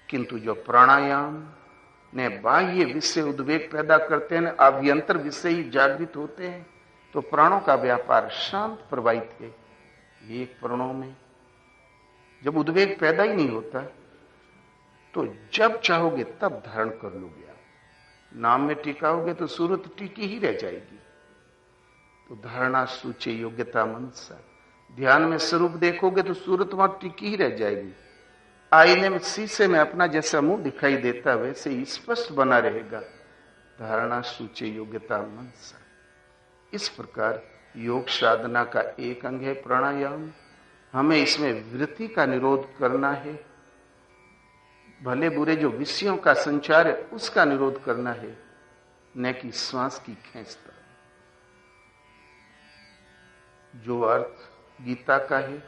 किंतु जो प्राणायाम ने बाह्य विषय उद्वेग पैदा करते हैं, अभ्यंतर विषय ही जागृत होते हैं, तो प्राणों का व्यापार शांत प्रवाहित है। एक प्राणों में जब उद्वेग पैदा ही नहीं होता तो जब चाहोगे तब धारण कर लोगे। आप नाम में टिकाओगे तो सूरत टिकी ही रह जाएगी। तो धारणा सूचे योग्यता मनसा, ध्यान में स्वरूप देखोगे तो सूरत वहां टिकी ही रह जाएगी। आईने में शीशे में अपना जैसा मुंह दिखाई देता वैसे ही स्पष्ट बना रहेगा। धारणा सूचे योग्यता मनसा। इस प्रकार योग साधना का एक अंग है प्राणायाम। हमें इसमें वृत्ति का निरोध करना है, भले बुरे जो विषयों का संचार है उसका निरोध करना है, न कि श्वास की खींचता। जो अर्थ गीता का है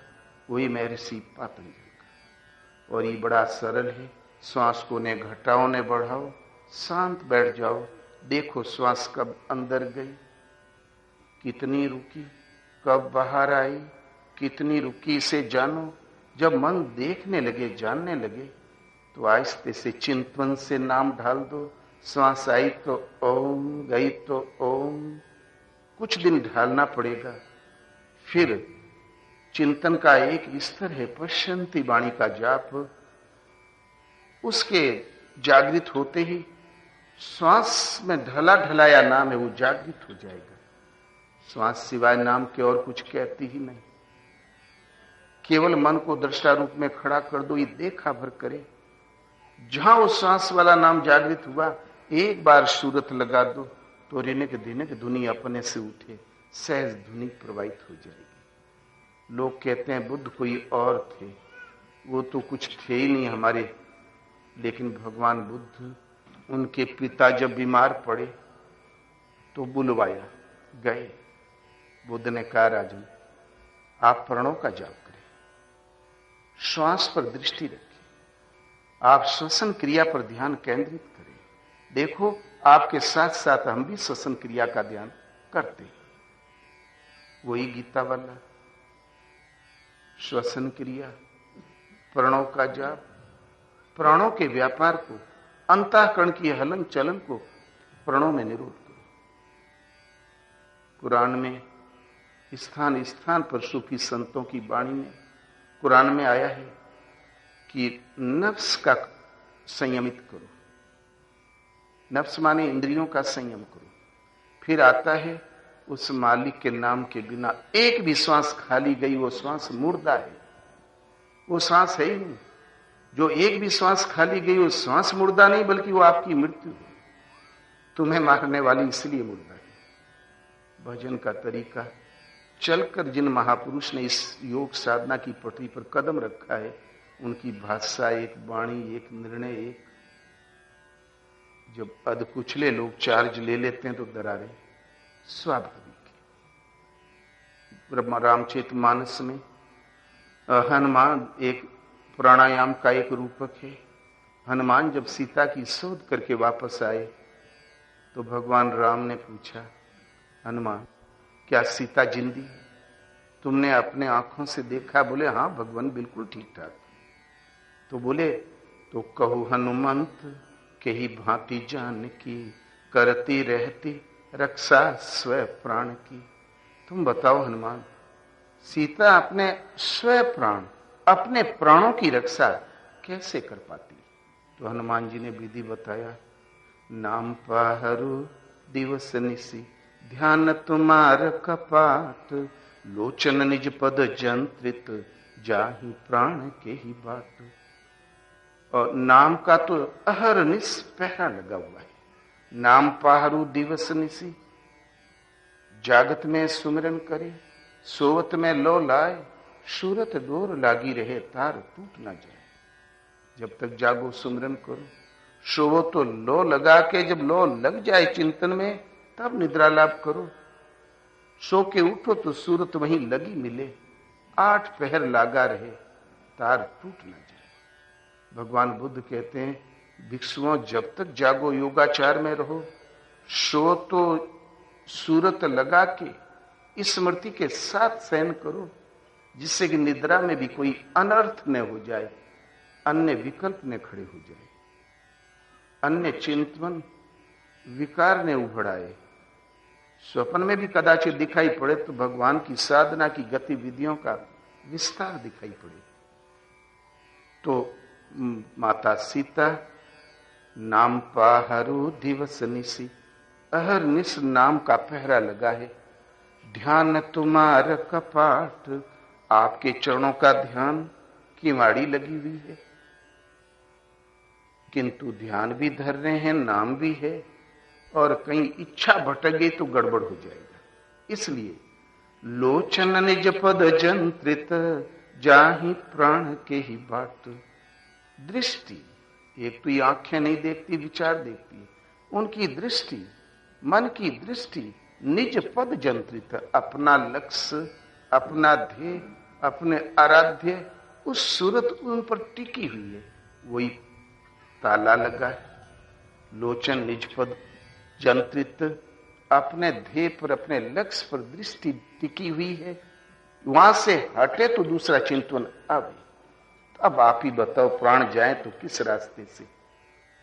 वही महर्षि पातंजलि का, और ये बड़ा सरल है। श्वास को ने घटाओ ने बढ़ाओ, शांत बैठ जाओ, देखो श्वास कब अंदर गई, कितनी रुकी, कब बाहर आई, कितनी रुकी, इसे जानो। जब मन देखने लगे, जानने लगे, तो आहिस्ते से चिंतन से नाम ढाल दो। श्वास आई तो ओम, गई तो ओम, कुछ दिन ढालना पड़ेगा। फिर चिंतन का एक स्तर है पश्यंती वाणी का जाप, उसके जागृत होते ही श्वास में ढला ढलाया नाम है वो जागृत हो जाएगा। श्वास सिवाय नाम के और कुछ कहती ही नहीं। केवल मन को दृष्टा रूप में खड़ा कर दो, ये देखा भर करे। जहां वो श्वास वाला नाम जागृत हुआ, एक बार सूरत लगा दो तो रिनक दिनक धुनी अपने से उठे, सहज धुनी प्रवाहित हो जाएगी। लोग कहते हैं बुद्ध कोई और थे, वो तो कुछ थे ही नहीं हमारे। लेकिन भगवान बुद्ध, उनके पिता जब बीमार पड़े तो बुलवाया, गए। बुद्ध ने कहा राजन आप प्रणों का जाप करें, श्वास पर दृष्टि रखें, आप श्वसन क्रिया पर ध्यान केंद्रित करें। देखो आपके साथ साथ हम भी श्वसन क्रिया का ध्यान करते हैं। वही गीता वाला श्वसन क्रिया, प्रणों का जाप, प्राणों के व्यापार को, अंतःकरण की हलन चलन को प्राणों में निरोध करो। कुरान में स्थान स्थान पर सूफी संतों की वाणी में, कुरान में आया है कि नफ्स का संयमित करो। नफ्स माने इंद्रियों का संयम करो। फिर आता है उस मालिक के नाम के बिना एक भी श्वास खाली गई, वो श्वास मुर्दा है, वो श्वास है ही नहीं। जो एक भी श्वास खाली गई, वो श्वास मुर्दा नहीं, बल्कि वो आपकी मृत्यु है, तुम्हें मारने वाली इसलिए मुर्दा है। भजन का तरीका, चलकर जिन महापुरुष ने इस योग साधना की पटरी पर कदम रखा है, उनकी भाषा एक, वाणी एक, निर्णय एक। जब अधकुचले लोग चार्ज ले लेते हैं तो दरारें स्वाभाविक है। ब्रह्मा रामचरितमानस में हनुमान एक प्राणायाम का एक रूपक है। हनुमान जब सीता की शोध करके वापस आए तो भगवान राम ने पूछा, हनुमान क्या सीता जिंदी है? तुमने अपने आंखों से देखा? बोले हाँ भगवान बिल्कुल ठीक ठाक। तो बोले तो कहो हनुमंत के ही भांति जान की, करती रहती रक्षा स्व प्राण की। तुम बताओ हनुमान, सीता अपने स्व प्राण, अपने प्राणों की रक्षा कैसे कर पाती? तो हनुमान जी ने विधि बताया, नाम पाहरु दिवस निसी, ध्यान तुम्हार कपाट, लोचन निज पद जंत्रित, जाहि प्राण के ही बाट। और नाम का तो अहरनिश पहरा लगा हुआ है। नाम पाहरु दिवस निसी, जागत में सुमिरन करे, सोवत में लो लाए, सूरत डोर लागी रहे, तार टूट ना जाए। जब तक जागो सुमिरन करो, सोवो तो लो लगा के, जब लो लग जाए चिंतन में तब निद्रा लाभ करो। सो के उठो तो सूरत वहीं लगी मिले, 8 पहर लागा रहे, तार टूट ना जाए। भगवान बुद्ध कहते हैं, भिक्षुओं जब तक जागो योगाचार में रहो, सो तो सूरत लगा के स्मृति के साथ शयन करो, जिससे कि निद्रा में भी कोई अनर्थ न हो जाए, अन्य विकल्प न खड़े हो जाए, अन्य चिंतन विकार ने उभड़ाए। स्वप्न में भी कदाचित दिखाई पड़े तो भगवान की साधना की गतिविधियों का विस्तार दिखाई पड़े। तो माता सीता नाम पाहरु दिवस निसी, अहरनिश नाम का पहरा लगा है। ध्यान तुम्हार कपाट, आपके चरणों का ध्यान की वाड़ी लगी हुई है, किंतु ध्यान भी धर रहे हैं, नाम भी है, और कहीं इच्छा भटक गई तो गड़बड़ हो जाएगा। इसलिए लोचन निज पद जंत्रित, जाहि प्राण के ही बाट। दृष्टि, एक तो ये आंखें नहीं देखती, विचार देखती, उनकी दृष्टि, मन की दृष्टि निज पद जंत्रित, अपना लक्ष्य, अपना ध्येय, अपने आराध्य उस सूरत उन पर टिकी हुई है, वही ताला लगा है। लोचन निज पद जंत्रित, अपने ध्येय पर, अपने लक्ष्य पर दृष्टि टिकी हुई है, वहां से हटे तो दूसरा चिंतन आवे। तो अब आप ही बताओ, प्राण जाए तो किस रास्ते से?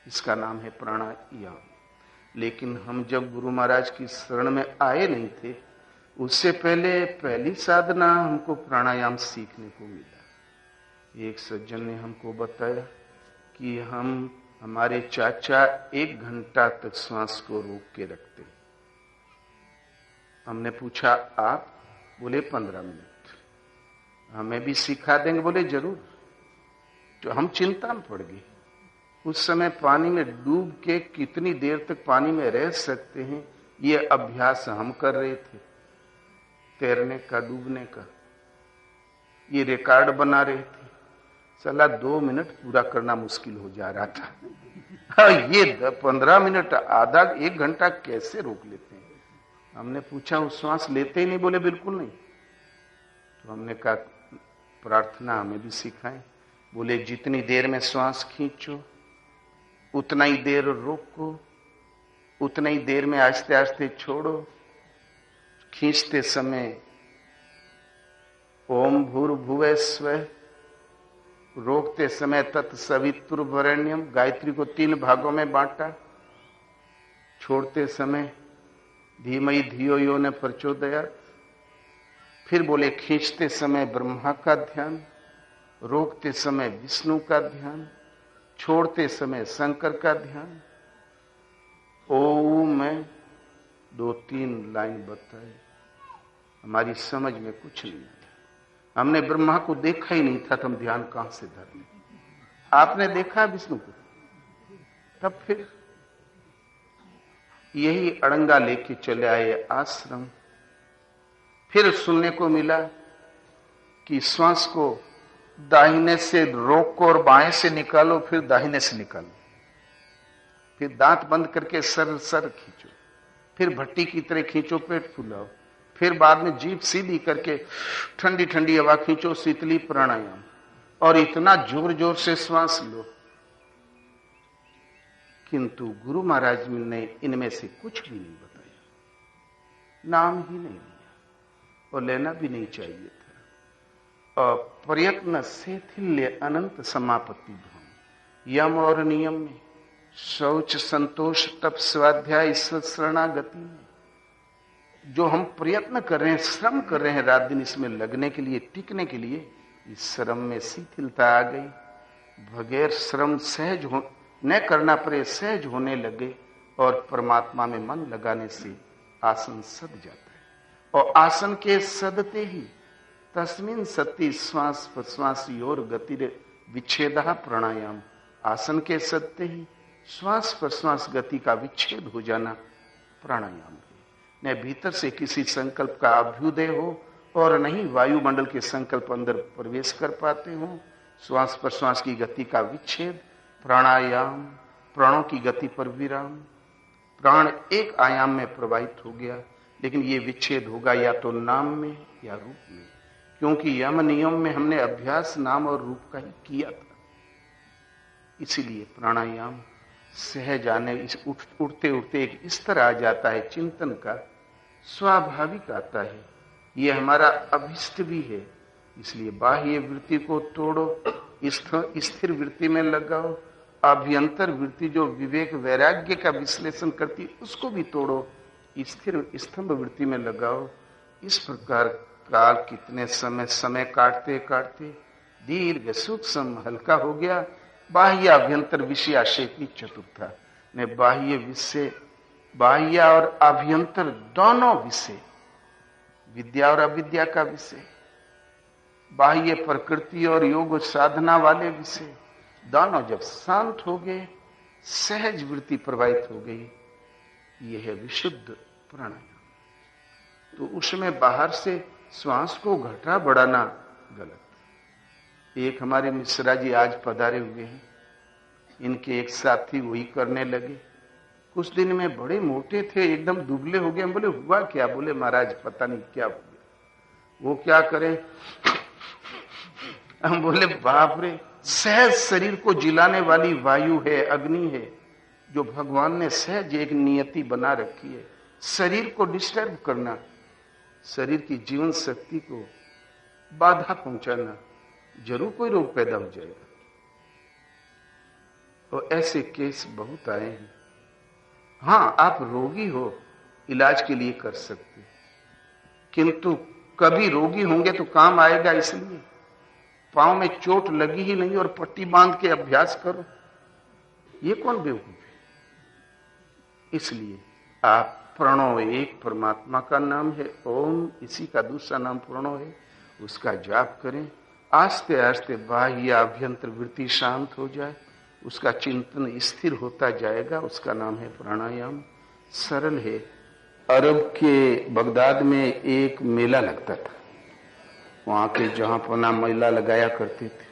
इसका नाम है प्राणायाम। लेकिन हम जब गुरु महाराज की शरण में आए नहीं थे, उससे पहले पहली साधना हमको प्राणायाम सीखने को मिला। एक सज्जन ने हमको बताया कि हमारे चाचा 1 घंटा तक श्वास को रोक के रखते। हमने पूछा आप? बोले 15 मिनट। हमें भी सिखा देंगे? बोले जरूर। तो हम चिंता में पड़ गए। उस समय पानी में डूब के कितनी देर तक पानी में रह सकते हैं, ये अभ्यास हम कर रहे थे, तैरने का, डूबने का। ये रिकॉर्ड बना रहे थे। साला 2 मिनट पूरा करना मुश्किल हो जा रहा था। ये 15 मिनट, आधा 1 घंटा कैसे रोक लेते हैं? हमने पूछा, वो श्वास लेते ही नहीं? बोले बिल्कुल नहीं। तो हमने कहा प्रार्थना हमें भी सिखाएं। बोले जितनी देर में श्वास खींचो उतना ही देर रोको, उतना ही देर में आस्ते आस्ते छोड़ो। खींचते समय ओम भूर्भुवः स्वः, रोकते समय तत्सवितुर्वरेण्यम, गायत्री को 3 भागों में बांटा। छोड़ते समय धीमहि धियो यो न प्रचोदयात्। फिर बोले खींचते समय ब्रह्मा का ध्यान, रोकते समय विष्णु का ध्यान, छोड़ते समय शंकर का ध्यान। ओम में 2-3 लाइन बताई, हमारी समझ में कुछ नहीं आता। हमने ब्रह्मा को देखा ही नहीं था तो हम ध्यान कहां से धर लें। आपने देखा विष्णु को, तब फिर यही अड़ंगा लेके चले आए आश्रम। फिर सुनने को मिला कि श्वास को दाहिने से रोको और बाएं से निकालो, फिर दाहिने से निकालो, फिर दांत बंद करके सर सर खींचो, फिर भट्टी की तरह खींचो, पेट फुलाओ, फिर बाद में जीभ सीधी करके ठंडी ठंडी हवा खींचो, शीतली प्राणायाम, और इतना जोर जोर से श्वास लो। किंतु गुरु महाराज ने इनमें से कुछ भी नहीं बताया, नाम ही नहीं लिया और लेना भी नहीं चाहिए था। और प्रयत्न शैथिल्य अनंत समापत्ति भ्रम, यम और नियम में, शौच संतोष तप स्वाध्याय ईश्वर शरणागति में जो हम प्रयत्न कर रहे हैं, श्रम कर रहे हैं रात दिन इसमें लगने के लिए, टिकने के लिए, इस श्रम में शिथिलता आ गई। बगैर श्रम सहज हो न करना पड़े, सहज होने लगे और परमात्मा में मन लगाने से आसन सद जाता है। और आसन के सदते ही तस्मिन सती श्वास प्रश्वास योर गति विच्छेदा प्राणायाम, आसन के सदते ही श्वास प्रश्वास गति का विच्छेद हो जाना प्राणायाम है। न भीतर से किसी संकल्प का अभ्युदय हो और नहीं वायुमंडल के संकल्प अंदर प्रवेश कर पाते हो। श्वास प्रश्वास की गति का विच्छेद प्राणायाम, प्राणों की गति पर विराम। प्राण एक आयाम में प्रवाहित हो गया, लेकिन ये विच्छेद होगा या तो नाम में या रूप में, क्योंकि यम नियम में हमने अभ्यास नाम और रूप का ही किया था। इसीलिए प्राणायाम सहज आने, उठते उठते एक स्तर आ जाता है चिंतन का, स्वाभाविक आता है। ये हमारा अभिष्ट भी है। इसलिए बाह्य वृत्ति को तोड़ो, स्थिर वृत्ति में लगाओ। अभ्यंतर वृत्ति जो विवेक वैराग्य का विश्लेषण करती, उसको भी तोड़ो, स्थिर स्तंभ वृत्ति में लगाओ। इस प्रकार काल कितने समय काटते काटते दीर्घ सूक्ष्म हल्का हो गया। बाह्य अभ्यंतर विषय आशय की चतुर्था ने बाह्य विषय, बाह्य और अभ्यंतर दोनों विषय, विद्या और अविद्या का विषय, बाह्य प्रकृति और योग साधना वाले विषय, दोनों जब शांत हो गए, सहज वृत्ति प्रवाहित हो गई, यह है विशुद्ध प्राणायाम। तो उसमें बाहर से श्वास को घटा बढ़ाना गलत। एक हमारे मिश्रा जी आज पधारे हुए हैं, इनके एक साथी वही करने लगे। कुछ दिन में बड़े मोटे थे, एकदम दुबले हो गए। हम बोले हुआ क्या? बोले महाराज पता नहीं क्या हो गया। वो क्या करें? हम बोले बाप रे, सहज शरीर को जिलाने वाली वायु है, अग्नि है, जो भगवान ने सहज एक नियति बना रखी है। शरीर को डिस्टर्ब करना, शरीर की जीवन शक्ति को बाधा पहुंचाना, जरूर कोई रोग पैदा हो जाएगा। और ऐसे केस बहुत आए हैं। हाँ, आप रोगी हो, इलाज के लिए कर सकते, किंतु कभी रोगी होंगे तो काम आएगा। इसलिए पांव में चोट लगी ही नहीं और पट्टी बांध के अभ्यास करो, ये कौन बेवकूफ है? इसलिए आप प्रणव, एक परमात्मा का नाम है ओम, इसी का दूसरा नाम प्रणव है, उसका जाप करें। आस्ते आस्ते बाह्य आभ्यंतर वृत्ति शांत हो जाए, उसका चिंतन स्थिर होता जाएगा। उसका नाम है प्राणायाम। सरल है। अरब के बगदाद में एक मेला लगता था, वहां के जहां पना मेला लगाया करते थे,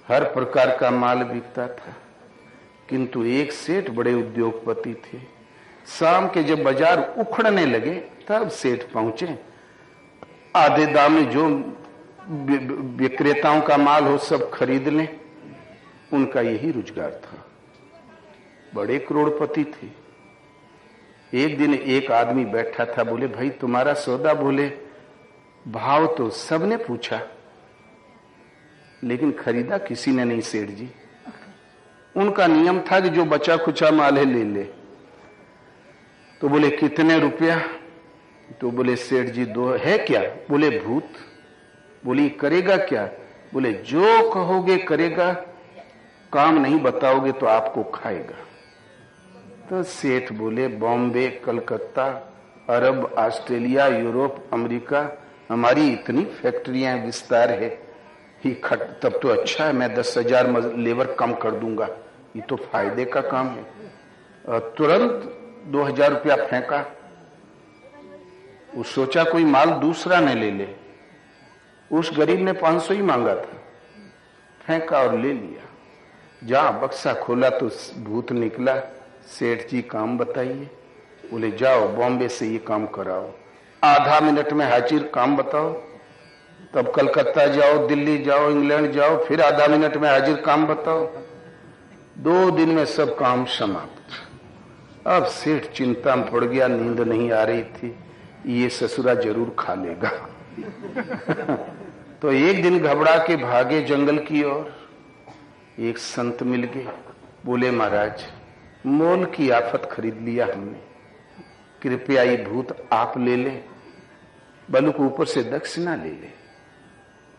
हर प्रकार का माल बिकता था। किंतु एक सेठ बड़े उद्योगपति थे। शाम के जब बाजार उखड़ने लगे तब सेठ पहुंचे। आधे दाम में जो विक्रेताओं का माल हो सब खरीद लें, उनका यही रोजगार था। बड़े करोड़पति थे। एक दिन एक आदमी बैठा था, बोले भाई तुम्हारा सौदा? बोले भाव तो सबने पूछा, लेकिन खरीदा किसी ने नहीं सेठ जी। उनका नियम था कि जो बचा खुचा माल है ले ले। तो बोले कितने रुपया? तो बोले सेठ जी 2 है। क्या? बोले भूत। बोली करेगा क्या? बोले जो कहोगे करेगा, काम नहीं बताओगे तो आपको खाएगा। तो सेठ बोले बॉम्बे, कलकत्ता, अरब, ऑस्ट्रेलिया, यूरोप, अमेरिका, हमारी इतनी फैक्ट्रियां विस्तार है, ही खट तब तो अच्छा है, मैं 10,000 लेबर कम कर दूंगा, ये तो फायदे का काम है। तुरंत 2,000 रुपया फेंका। वो सोचा कोई माल दूसरा न ले ले, उस गरीब ने 500 ही मांगा था, फेंका और ले लिया। जहां बक्सा खोला तो भूत निकला। सेठ जी काम बताइए। बोले जाओ बॉम्बे से ये काम कराओ, आधा मिनट में हाजिर, काम बताओ। तब कलकत्ता जाओ, दिल्ली जाओ, इंग्लैंड जाओ, फिर आधा मिनट में हाजिर, काम बताओ। 2 दिन में सब काम समाप्त। अब सेठ चिंता में पड़ गया, नींद नहीं आ रही थी, ये ससुरा जरूर खा लेगा। तो एक दिन घबरा के भागे जंगल की ओर। एक संत मिल गए। बोले महाराज मोल की आफत खरीद लिया हमने, कृपया ये भूत आप ले ले, बलु को ऊपर से दक्षिणा ले ले।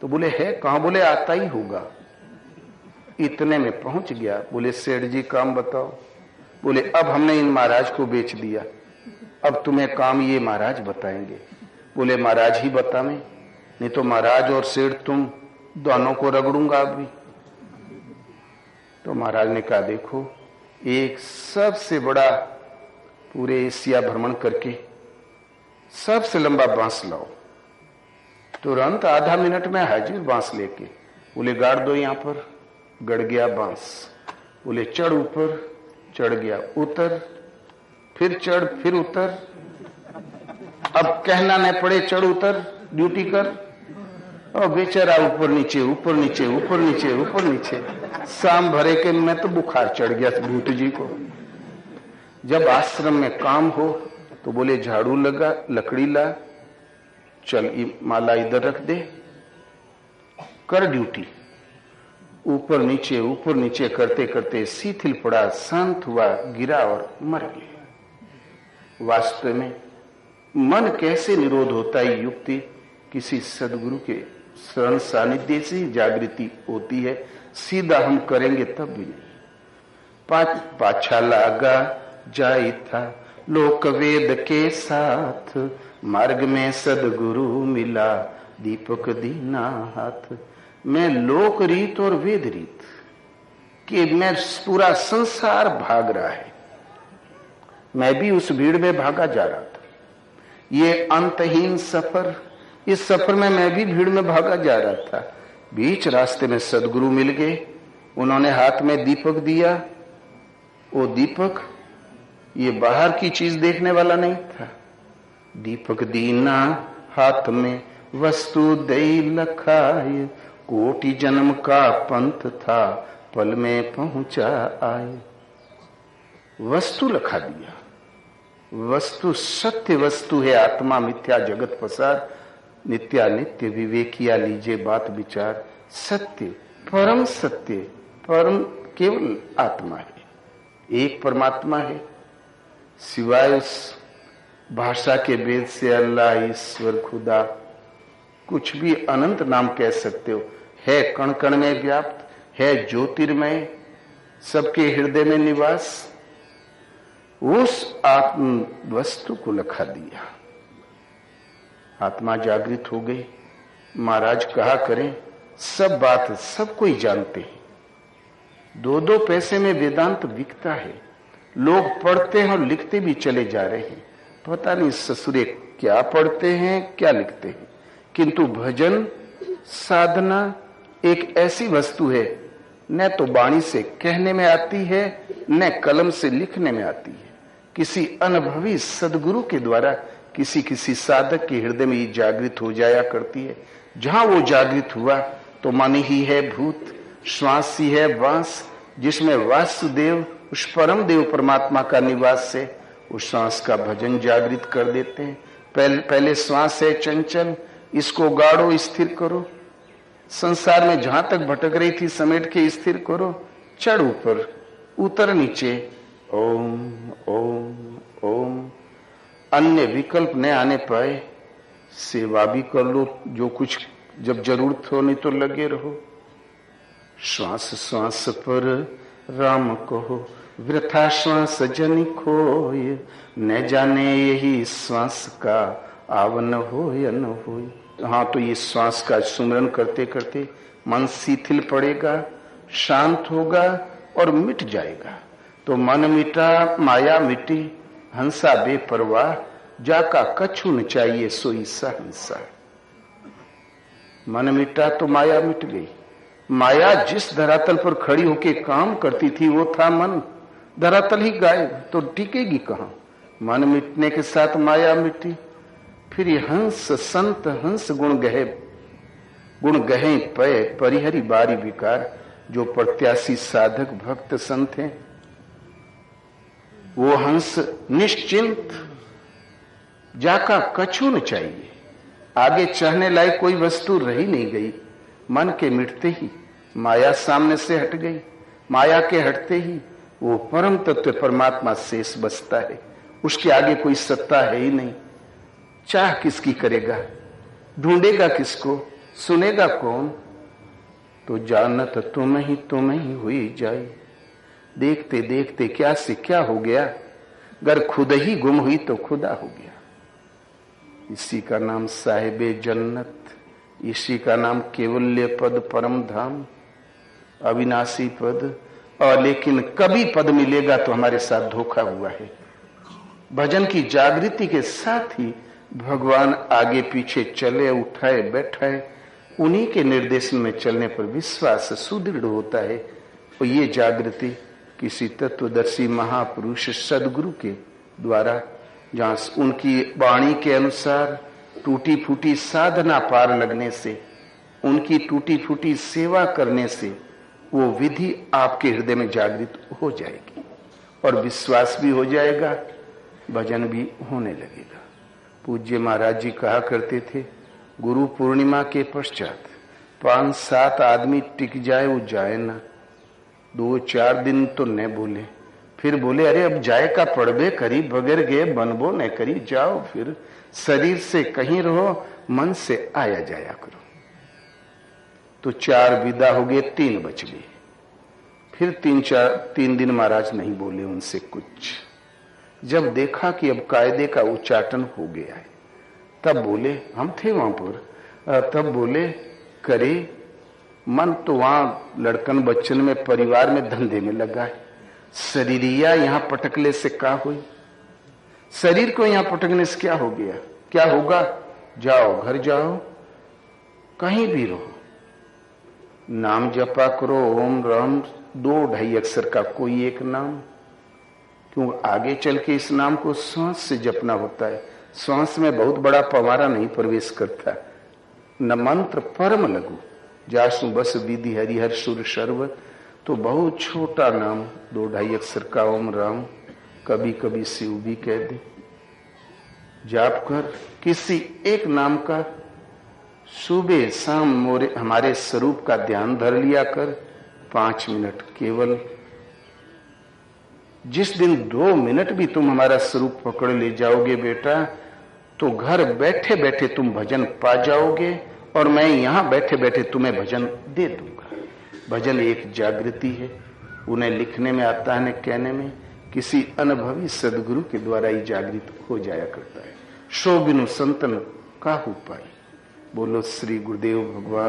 तो बोले है कहां? बोले आता ही होगा। इतने में पहुंच गया। बोले सेठ जी काम बताओ। बोले अब हमने इन महाराज को बेच दिया, अब तुम्हें काम ये महाराज बताएंगे। बोले महाराज ही बतावें, नहीं तो महाराज और सेठ तुम दोनों को रगड़ूंगा अभी। तो महाराज ने कहा देखो, एक सबसे बड़ा पूरे एशिया भ्रमण करके सबसे लंबा बांस लाओ। तुरंत आधा मिनट में हाजिर बांस लेके। बोले गाड़ दो यहां पर। गड़ गया बांस। बोले चढ़ ऊपर। चढ़ गया। उतर, फिर चढ़, फिर उतर। अब कहना न पड़े चढ़ उतर, ड्यूटी कर। और बेचारा ऊपर नीचे, ऊपर नीचे, ऊपर नीचे, ऊपर नीचे। शाम भरे के मैं तो बुखार चढ़ गया भूत जी को। जब आश्रम में काम हो तो बोले झाड़ू लगा, लकड़ी ला, चल माला इधर रख दे, कर ड्यूटी। ऊपर नीचे करते करते शिथिल पड़ा, शांत हुआ, गिरा और मर गया। वास्तव में मन कैसे निरोध होता है? युक्ति किसी सदगुरु के शरण सानिध्य से जागृति होती है। सीधा हम करेंगे तब भी नहीं। पाछा लागा जाई था लोक वेद के साथ, मार्ग में सदगुरु मिला दीपक दीना हाथ। मैं लोक रीत और वेद रीत कि मैं पूरा संसार भाग रहा है, मैं भी उस भीड़ में भागा जा रहा था। ये अंतहीन सफर, इस सफर में मैं भी भीड़ में भागा जा रहा था। बीच रास्ते में सदगुरु मिल गए, उन्होंने हाथ में दीपक दिया। वो दीपक ये बाहर की चीज देखने वाला नहीं था। दीपक दीना हाथ में वस्तु दई लखाए, कोटि जन्म का पंथ था पल में पहुंचा आए। वस्तु लखा दिया। वस्तु सत्य वस्तु है, आत्मा मिथ्या जगत पसार, नित्या नित्य विवेकिया लीजिए बात विचार। सत्य, परम सत्य, परम केवल आत्मा है, एक परमात्मा है। सिवाय उस भाषा के भेद से अल्लाह, ईश्वर, खुदा, कुछ भी अनंत नाम कह सकते हो। है कण कण में व्याप्त, है ज्योतिर्मय, सबके हृदय में निवास। उस आत्म वस्तु को लखा दिया। आत्मा जागृत हो गई। महाराज कहा करें, सब बात सब कोई जानते हैं। 2-2 पैसे में वेदांत बिकता है, लोग पढ़ते हैं और लिखते भी चले जा रहे हैं। पता नहीं ससुरे क्या पढ़ते हैं क्या लिखते हैं, किंतु भजन साधना एक ऐसी वस्तु है, न तो वाणी से कहने में आती है, न कलम से लिखने में आती है। किसी अनुभवी सदगुरु के द्वारा किसी किसी साधक के हृदय में ये जागृत हो जाया करती है। जहां वो जागृत हुआ तो मन ही है भूत, श्वास ही है वास, जिसमें वासुदेव उस परम देव परमात्मा का निवास है। उस श्वास का भजन जागृत कर देते हैं। पहले श्वास है चंचल, इसको गाड़ो, स्थिर करो। संसार में जहां तक भटक रही थी समेट के स्थिर करो, चढ़ ऊपर, उतर नीचे। ओम ओम ओम। अन्य विकल्प न आने पाए, सेवा भी कर लो जो कुछ, जब जरूरत हो, नहीं तो लगे रहो। श्वास श्वास पर राम कहो, वृथा श्वास जनि खोय, न जाने यही श्वास का आवन हो या न हो। हाँ, तो ये श्वास का सुमरन करते करते मन शिथिल पड़ेगा, शांत होगा और मिट जाएगा। तो मन मिटा माया मिटी, हंसा बेपरवाह, जाका कछु न चाहिए सोई सहंसा। मन मिटा तो माया मिट गई। माया जिस धरातल पर खड़ी होके काम करती थी वो था मन, धरातल ही गायब, तो टिकेगी कहां। मन मिटने के साथ माया मिटी। फिर ये हंस संत हंस गुण गहे पय परिहरी बारी विकार, जो प्रत्याशी साधक भक्त संत हैं वो हंस निश्चिंत, जाका कछु न चाहिए। आगे चाहने लायक कोई वस्तु रही नहीं गई। मन के मिटते ही माया सामने से हट गई। माया के हटते ही वो परम तत्व परमात्मा शेष बचता है। उसके आगे कोई सत्ता है ही नहीं। चाह किसकी करेगा, ढूंढेगा किसको, सुनेगा कौन। तो जानत तुम ही हुई जाए। देखते देखते क्या से क्या हो गया, अगर खुद ही गुम हुई तो खुदा हो गया। इसी का नाम साहिबे जन्नत, इसी का नाम केवल्य पद, परम धाम, अविनाशी पद। और लेकिन कभी पद मिलेगा तो हमारे साथ धोखा हुआ है। भजन की जागृति के साथ ही भगवान आगे पीछे चले, उठाए बैठाए, उन्हीं के निर्देशन में चलने पर विश्वास सुदृढ़ होता है। और ये जागृति किसी तत्वदर्शी महापुरुष सदगुरु के द्वारा, जहां उनकी वाणी के अनुसार टूटी फूटी साधना पार लगने से, उनकी टूटी फूटी सेवा करने से वो विधि आपके हृदय में जागृत हो जाएगी और विश्वास भी हो जाएगा, भजन भी होने लगेगा। पूज्य महाराज जी कहा करते थे, गुरु पूर्णिमा के पश्चात 5-7 आदमी टिक जाए वो जाए ना। 2-4 दिन तो न बोले, फिर बोले अरे अब जाए का पड़बे करी, बगैर गए बनबो न करी, जाओ फिर। शरीर से कहीं रहो, मन से आया जाया करो। तो 4 विदा हो गए, 3 बच गए। फिर 3 दिन महाराज नहीं बोले उनसे कुछ। जब देखा कि अब कायदे का उच्चाटन हो गया है, तब बोले, हम थे वहां पर, तब बोले करे मन तो वहां लड़कन बच्चन में, परिवार में, धंधे में लगा है। शरीरिया यहां पटकले से क्या हुई, शरीर को यहां पटकने से क्या हो गया, क्या होगा। जाओ घर जाओ, कहीं भी रहो, नाम जपा करो, ओम राम 2-2.5 अक्षर का कोई एक नाम। क्यों आगे चल के इस नाम को श्वास से जपना होता है। श्वास में बहुत बड़ा पवारा नहीं प्रवेश करता। न मंत्र परम लघु, जासु बस विधि हरिहर सुर सर्व। तो बहुत छोटा नाम 2-2.5 अक्षर का ओम राम, कभी कभी शिव भी कह दे। जाप कर किसी एक नाम का सुबह शाम मोरे हमारे स्वरूप का ध्यान धर लिया कर, 5 मिनट केवल। जिस दिन 2 मिनट भी तुम हमारा स्वरूप पकड़ ले जाओगे बेटा, तो घर बैठे बैठे तुम भजन पा जाओगे और मैं यहां बैठे बैठे तुम्हें भजन दे दूंगा। भजन एक जागृति है, उन्हें लिखने में आता है न कहने में। किसी अनुभवी सदगुरु के द्वारा ही जागृत हो जाया करता है। सो बिनु संतन काहू पाई। बोलो श्री गुरुदेव भगवान।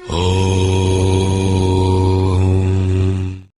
ॐ